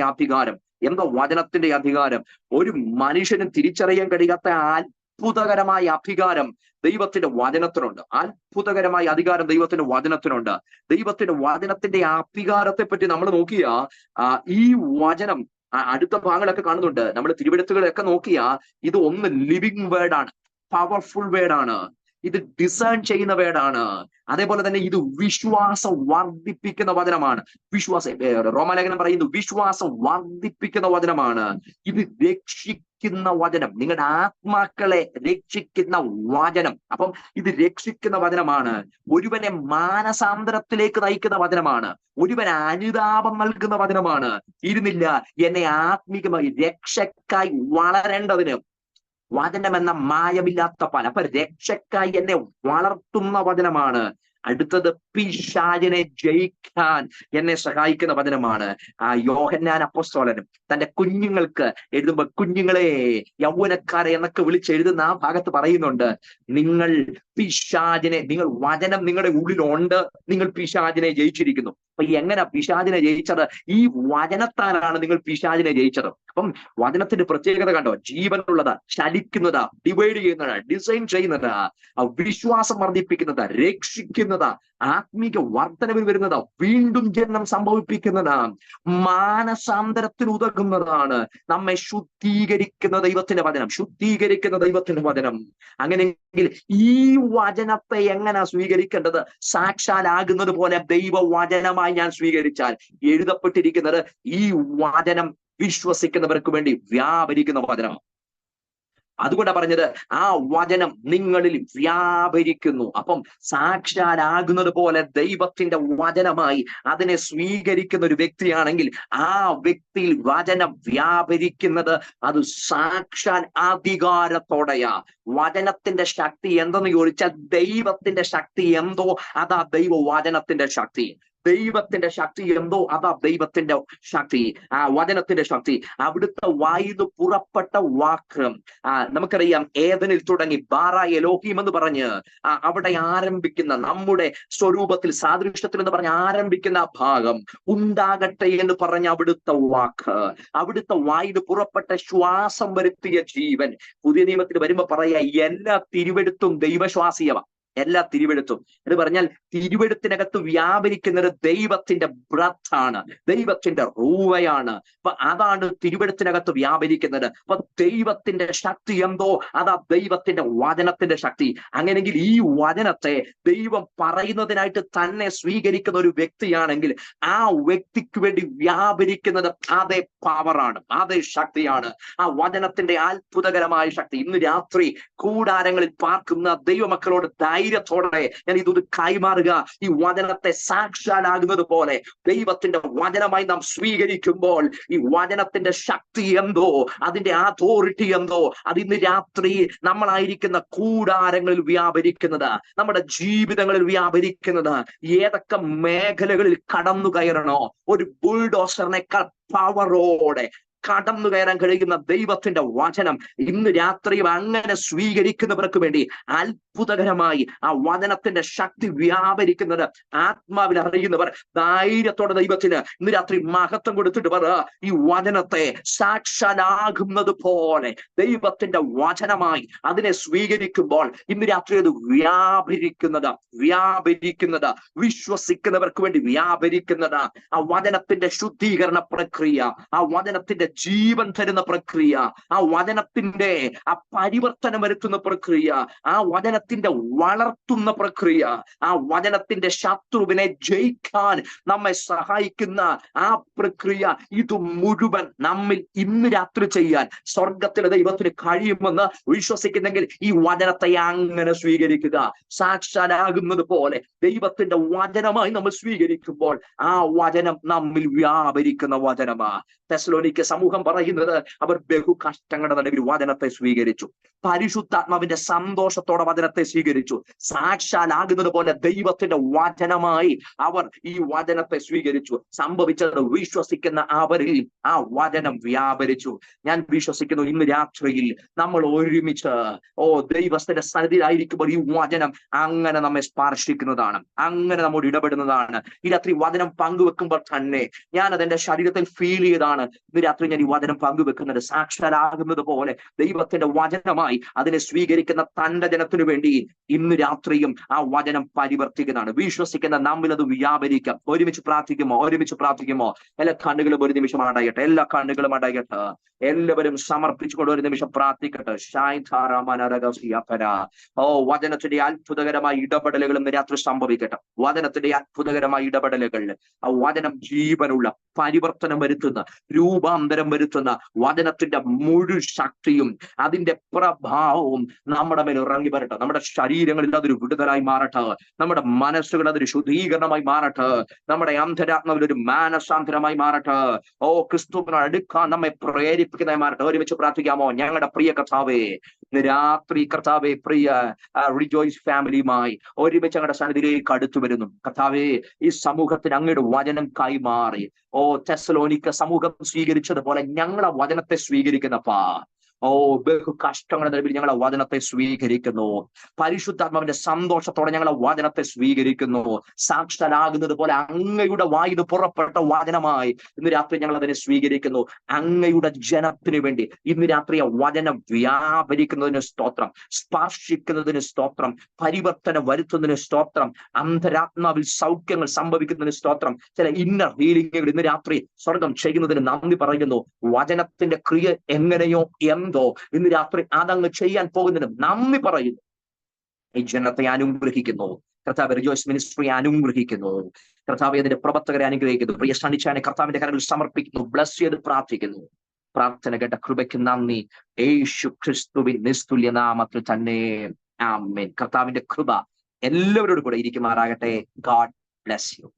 അധികാരം? ഒരു മനുഷ്യനും തിരിച്ചറിയാൻ കഴിയാത്ത അത്ഭുതകരമായ അധികാരം ദൈവത്തിന്റെ വചനത്തിനുണ്ട്. അത്ഭുതകരമായ അധികാരം ദൈവത്തിന്റെ വചനത്തിനുണ്ട്. ദൈവത്തിന്റെ വചനത്തിന്റെ അധികാരത്തെ പറ്റി നമ്മൾ നോക്കിയ ഈ വചനം അടുത്ത ഭാഗങ്ങളൊക്കെ കാണുന്നുണ്ട്. നമ്മൾ തിരുവെഴുത്തുകളൊക്കെ നോക്കിയ ഇത് ഒന്ന് ലിവിങ് വേർഡാണ്, പവർഫുൾ വേർഡാണ്, ഇത് ഡിസേൺ ചെയ്യുന്ന വേർഡാണ്. അതേപോലെ തന്നെ ഇത് വിശ്വാസം വർദ്ധിപ്പിക്കുന്ന വചനമാണ്. റോമാലേഖനം പറയുന്നു വിശ്വാസം വർദ്ധിപ്പിക്കുന്ന വചനമാണ്. ഇത് രക്ഷിക്കുന്ന വചനം, നിങ്ങളുടെ ആത്മാക്കളെ രക്ഷിക്കുന്ന വചനം. അപ്പം ഇത് രക്ഷിക്കുന്ന വചനമാണ്. ഒരുവനെ മാനസാന്തരത്തിലേക്ക് നയിക്കുന്ന വചനമാണ്. ഒരുവന് അനുതാപം നൽകുന്ന വചനമാണ്. ഇരുന്നില്ല, എന്നെ ആത്മീകമായി രക്ഷക്കായി വളരേണ്ടതിന് വചനം എന്ന മായമില്ലാത്ത പാൽ. അപ്പൊ രക്ഷക്കായി എന്നെ വളർത്തുന്ന വചനമാണ്. അടുത്തത് പിശാചിനെ ജയിക്കാൻ എന്നെ സഹായിക്കുന്ന വചനമാണ്. യോഹന്നാൻ അപ്പോസ്തലനും തന്റെ കുഞ്ഞുങ്ങൾക്ക് എഴുതുമ്പോ കുഞ്ഞുങ്ങളെ, യൗവനക്കാരെ എന്നൊക്കെ വിളിച്ചെഴുതുന്ന ആ ഭാഗത്ത് പറയുന്നുണ്ട്, നിങ്ങൾ വചനം നിങ്ങളുടെ ഉള്ളിലുണ്ട്, നിങ്ങൾ പിശാചിനെ ജയിച്ചിരിക്കുന്നു. അപ്പൊ എങ്ങനെ പിശാചിനെ ജയിച്ചത്? ഈ വചനത്താലാണ് നിങ്ങൾ പിശാചിനെ ജയിച്ചത്. അപ്പം വചനത്തിന്റെ പ്രത്യേകത കണ്ടോ? ജീവനുള്ളതാ, ചലിക്കുന്നതാ, ഡിവൈഡ് ചെയ്യുന്നതാ, ഡിസൈൻ ചെയ്യുന്നതാ, വിശ്വാസം വർദ്ധിപ്പിക്കുന്നതാ, രക്ഷിക്കുന്നതാ, ആത്മീക വർധനവിൽ വരുന്നതാ, വീണ്ടും ജനനം സംഭവിപ്പിക്കുന്നതാ, മാനസാന്തരത്തിന് ഉതകുന്നതാണ്, നമ്മെ ശുദ്ധീകരിക്കുന്ന ദൈവത്തിന്റെ വചനം. അങ്ങനെയെങ്കിൽ ഈ വചനത്തെ എങ്ങനെ സ്വീകരിക്കേണ്ടത്? സാക്ഷാലാകുന്നത് പോലെ ദൈവവചനമായി ഞാൻ സ്വീകരിച്ചാൽ എഴുതപ്പെട്ടിരിക്കുന്നത് ഈ വചനം വിശ്വസിക്കുന്നവർക്ക് വേണ്ടി വ്യാപരിക്കുന്ന വചനം. അതുകൊണ്ടാണ് പറഞ്ഞത് ആ വചനം നിങ്ങളിൽ വ്യാപരിക്കുന്നു. അപ്പം സാക്ഷാലാകുന്നത് പോലെ ദൈവത്തിന്റെ വചനമായി അതിനെ സ്വീകരിക്കുന്ന ഒരു വ്യക്തിയാണെങ്കിൽ ആ വ്യക്തിയിൽ വചനം വ്യാപരിക്കുന്നത് അത് സാക്ഷാൽ അധികാരത്തോടെയാ. വചനത്തിന്റെ ശക്തി എന്തെന്ന് ചോദിച്ചാൽ ദൈവത്തിന്റെ ശക്തി എന്തോ അതാ ദൈവ വചനത്തിന്റെ ശക്തി. ദൈവത്തിന്റെ ശക്തി എന്തോ അതാ ദൈവത്തിന്റെ ശക്തി, ആ വചനത്തിന്റെ ശക്തി. അവിടുത്തെ വായിന്ന് പുറപ്പെട്ട വാക്ക് നമുക്കറിയാം. ഏദനിൽ തുടങ്ങി ബാറ എലോഹീം എന്ന് പറഞ്ഞ് അവിടെ ആരംഭിക്കുന്ന, നമ്മുടെ സ്വരൂപത്തിൽ സാദൃശ്യത്തിൽ എന്ന് പറഞ്ഞ് ആരംഭിക്കുന്ന ഭാഗം ഉണ്ടാകട്ടെ എന്ന് പറഞ്ഞ അവിടുത്തെ വാക്ക്, അവിടുത്തെ വായിന്ന് പുറപ്പെട്ട ശ്വാസം വരുത്തിയ ജീവൻ. പുതിയ നിയമത്തിൽ വരുമ്പോ പറയാ എല്ലാ തിരുവെടുത്തും ദൈവശ്വാസീയമാണ്. എല്ലാ തിരുവെടുത്തും എന്ന് പറഞ്ഞാൽ തിരുവെടുത്തിനകത്ത് വ്യാപരിക്കുന്നത് ദൈവത്തിന്റെ ബ്രത്താണ്, ദൈവത്തിന്റെ റൂവയാണ്. അപ്പൊ അതാണ് തിരുവെടുത്തിനകത്ത് വ്യാപരിക്കുന്നത്. അപ്പൊ ദൈവത്തിന്റെ ശക്തി എന്തോ അതാ ദൈവത്തിന്റെ വചനത്തിന്റെ ശക്തി. അങ്ങനെയെങ്കിൽ ഈ വചനത്തെ ദൈവം പറയുന്നതിനായിട്ട് തന്നെ സ്വീകരിക്കുന്ന ഒരു വ്യക്തിയാണെങ്കിൽ ആ വ്യക്തിക്ക് വേണ്ടി വ്യാപരിക്കുന്നത് അതേ പവറാണ്, അതേ ശക്തിയാണ്, ആ വചനത്തിന്റെ അത്ഭുതകരമായ ശക്തി. ഇന്ന് രാത്രി കൂടാരങ്ങളിൽ പാർക്കുന്ന ദൈവമക്കളോട് ധൈര്യം ധൈര്യത്തോടെ ഞാൻ ഇതൊന്ന് കൈമാറുക. ഈ വചനത്തെ സാക്ഷാലാകുന്നത് പോലെ ദൈവത്തിന്റെ വചനമായി നാം സ്വീകരിക്കുമ്പോൾ ഈ വചനത്തിന്റെ ശക്തി എന്തോ, അതിന്റെ അതോറിറ്റി എന്തോ, അത് ഇന്ന് രാത്രി നമ്മളായിരിക്കുന്ന കൂടാരങ്ങളിൽ വ്യാപരിക്കുന്നത്, നമ്മുടെ ജീവിതങ്ങളിൽ വ്യാപരിക്കുന്നത്. ഏതൊക്കെ മേഖലകളിൽ കടന്നു കയറണോ, ഒരു ബുൾഡോസറിനേക്കാൾ പവറോടെ കടന്നു കയറാൻ കഴിയുന്ന ദൈവത്തിന്റെ വചനം ഇന്ന് രാത്രിയും അങ്ങനെ സ്വീകരിക്കുന്നവർക്ക് വേണ്ടി അത്ഭുതകരമായി ആ വചനത്തിന്റെ ശക്തി വ്യാപരിക്കുന്നത് ആത്മാവിൽ അറിയുന്നവർ ധൈര്യത്തോടെ ദൈവത്തിന് ഇന്ന് രാത്രി മഹത്വം കൊടുത്തിട്ട് പറ, ഈ വചനത്തെ സാക്ഷാലാകുന്നത് പോലെ ദൈവത്തിന്റെ വചനമായി അതിനെ സ്വീകരിക്കുമ്പോൾ ഇന്ന് രാത്രി അത് വ്യാപരിക്കുന്നത് വിശ്വസിക്കുന്നവർക്ക് വേണ്ടി വ്യാപരിക്കുന്നത്. ആ വചനത്തിന്റെ ശുദ്ധീകരണ പ്രക്രിയ, ആ വചനത്തിന്റെ ജീവൻ തരുന്ന പ്രക്രിയ, ആ വചനത്തിന്റെ ആ പരിവർത്തനം വരുത്തുന്ന പ്രക്രിയ, ആ വചനത്തിന്റെ വളർത്തുന്ന പ്രക്രിയ, ആ വചനത്തിന്റെ ശത്രുവിനെ ജയിക്കാൻ നമ്മെ സഹായിക്കുന്ന ആ പ്രക്രിയ, ഇത് മുഴുവൻ നമ്മിൽ ഇന്ന് രാത്രി ചെയ്യാൻ സ്വർഗത്തിലെ ദൈവത്തിന് കഴിയുമെന്ന് വിശ്വസിക്കുന്നെങ്കിൽ ഈ വചനത്തെ അങ്ങനെ സ്വീകരിക്കുക. സാക്ഷാലാകുന്നത് പോലെ ദൈവത്തിന്റെ വചനമായി നമ്മൾ സ്വീകരിക്കുമ്പോൾ ആ വചനം നമ്മിൽ വ്യാപരിക്കുന്ന വചനമാ. തെസ്സലോനിക്ക സമൂഹം പറയുന്നത് അവർ ബഹു കഷ്ടങ്ങളുടെ നടുവിൽ വചനത്തെ സ്വീകരിച്ചു, പരിശുദ്ധാത്മാവിന്റെ സന്തോഷത്തോടെ വചനത്തെ സ്വീകരിച്ചു. സാക്ഷാലാകുന്നത് പോലെ ദൈവത്തിന്റെ വചനമായി അവർ ഈ വചനത്തെ സ്വീകരിച്ചു. സംഭവിച്ചത് വിശ്വസിക്കുന്ന അവരിൽ ആ വചനം വ്യാപരിച്ചു. ഞാൻ വിശ്വസിക്കുന്നു ഇന്ന് രാത്രിയിൽ നമ്മൾ ഒരുമിച്ച് ദൈവത്തിന്റെ സന്നിധിയിലായിരിക്കുമ്പോൾ ഈ വചനം അങ്ങനെ നമ്മെ സ്പർശിക്കുന്നതാണ്, അങ്ങനെ നമ്മോട് ഇടപെടുന്നതാണ്. ഈ രാത്രി വചനം പങ്കുവെക്കുമ്പോൾ തന്നെ ഞാൻ അതെന്റെ ശരീരത്തിൽ ഫീൽ ചെയ്താണ് ഇന്ന് രാത്രി ഞാൻ ഈ വചനം പങ്കുവെക്കുന്നത്. സാക്ഷാലാകുന്നത് പോലെ ദൈവത്തിന്റെ വചനമായി അതിനെ സ്വീകരിക്കുന്ന തന്റെ ജനത്തിനു വേണ്ടി ഇന്ന് രാത്രിയും ആ വചനം പരിവർത്തിക്കുന്നതാണ്. വിശ്വസിക്കുന്ന നമ്മിൽ അത് വ്യാപരിക്കാം. ഒരുമിച്ച് പ്രാർത്ഥിക്കുമോ? എല്ലാ കണ്ണുകളും ഒരു നിമിഷം അടയട്ടെ, എല്ലാ കണ്ണുകളും അടയട്ടെ. എല്ലാവരും സമർപ്പിച്ചുകൊണ്ട് ഒരു നിമിഷം പ്രാർത്ഥിക്കട്ടെ. വചനത്തിന്റെ അത്ഭുതകരമായ ഇടപെടലുകൾ ഇന്ന് രാത്രി സംഭവിക്കട്ടെ. വചനത്തിന്റെ അത്ഭുതകരമായ ഇടപെടലുകൾ, ആ വചനം ജീവനുള്ള, പരിവർത്തനം വരുത്തുന്ന, രൂപാന്തരം വരുത്തുന്ന വചനത്തിന്റെ മുഴുവൻ ശക്തിയും അതിന്റെ പ്രഭാവവും നമ്മുടെ മേൽ ഇറങ്ങി വരട്ടെ. നമ്മുടെ ശരീരങ്ങളിൽ അതൊരു വിടുതലായി മാറട്ടെ, നമ്മുടെ മനസ്സുകൾ അതൊരു ശുദ്ധീകരണമായി മാറട്ടെ, നമ്മുടെ അന്തരാത്മാവിൽ ഒരു മാനസാന്തരമായി മാറട്ടെ. ക്രിസ്തുവിനെ അടുക്കാൻ നമ്മെ പ്രേരിപ്പിക്കുന്നതായി മാറട്ടെ. ഒരുമിച്ച് പ്രാർത്ഥിക്കാമോ? ഞങ്ങളുടെ പ്രിയ കർത്താവേ, രാത്രി കർത്താവെ, പ്രിയ റിജോയ്സ് ഫാമിലിയുമായി ഒരുമിച്ച് ഞങ്ങളുടെ സന്നിധിയിലേക്ക് അടുത്തു വരുന്നു. കർത്താവേ, ഈ സമൂഹത്തിന് അങ്ങയുടെ വചനം കൈമാറി തെസ്സലോനിക്ക സമൂഹം സ്വീകരിച്ചതുപോലെ ഞങ്ങളെ വചനത്തെ സ്വീകരിക്കുന്നപ്പാ. ബഹു കഷ്ടങ്ങളുടെ നടുവിൽ ഞങ്ങളെ വചനത്തെ സ്വീകരിക്കുന്നു. പരിശുദ്ധാത്മാവിന്റെ സന്തോഷത്തോടെ ഞങ്ങളെ വചനത്തെ സ്വീകരിക്കുന്നു. സാക്ഷാലാകുന്നത് പോലെ അങ്ങയുടെ വായിന്ന് പുറപ്പെട്ട വചനമായി ഇന്ന് രാത്രി ഞങ്ങൾ അതിനെ സ്വീകരിക്കുന്നു. അങ്ങയുടെ ജനത്തിന് വേണ്ടി ഇന്ന് രാത്രി വചനം വ്യാപരിക്കുന്നതിന് സ്തോത്രം, സ്പർശിക്കുന്നതിന് സ്തോത്രം, പരിവർത്തനം വരുത്തുന്നതിന് സ്തോത്രം, അന്തരാത്മാവിൽ സൗഖ്യങ്ങൾ സംഭവിക്കുന്നതിന് സ്തോത്രം, ചില ഇന്നർ ഹീലിംഗുകൾ ഇന്ന് രാത്രി സ്വർഗം ചെയ്യുന്നതിന് നന്ദി പറയുന്നു. വചനത്തിന്റെ ക്രിയ എങ്ങനെയോ ഇന്ന് രാത്രി അതങ്ങ് ചെയ്യാൻ പോകുന്നതിനും നന്ദി പറയുന്നു. ഈ ജനത്തെ അനുഗ്രഹിക്കുന്നു കർത്താവ്. റിജോയ്സ് മിനിസ്ട്രി അനുഗ്രഹിക്കുന്നു കർത്താവ്. അതിന്റെ പ്രവർത്തകരെ അനുഗ്രഹിക്കുന്നു. പ്രിയ സണിച്ചാനെ കർത്താവിന്റെ കരങ്ങളിൽ സമർപ്പിക്കുന്നു. ബ്ലസ് ചെയ്ത് പ്രാർത്ഥിക്കുന്നു. പ്രാർത്ഥന കേട്ട കൃപയ്ക്ക് നന്ദി. യേശു ക്രിസ്തുവിൻ നിസ്തുല്യ നാമത്തിൽ തന്നെ ആമേൻ. കർത്താവിന്റെ കൃപ എല്ലാവരോടും കൂടെ ഇരിക്കുമാറാകട്ടെ. God bless you.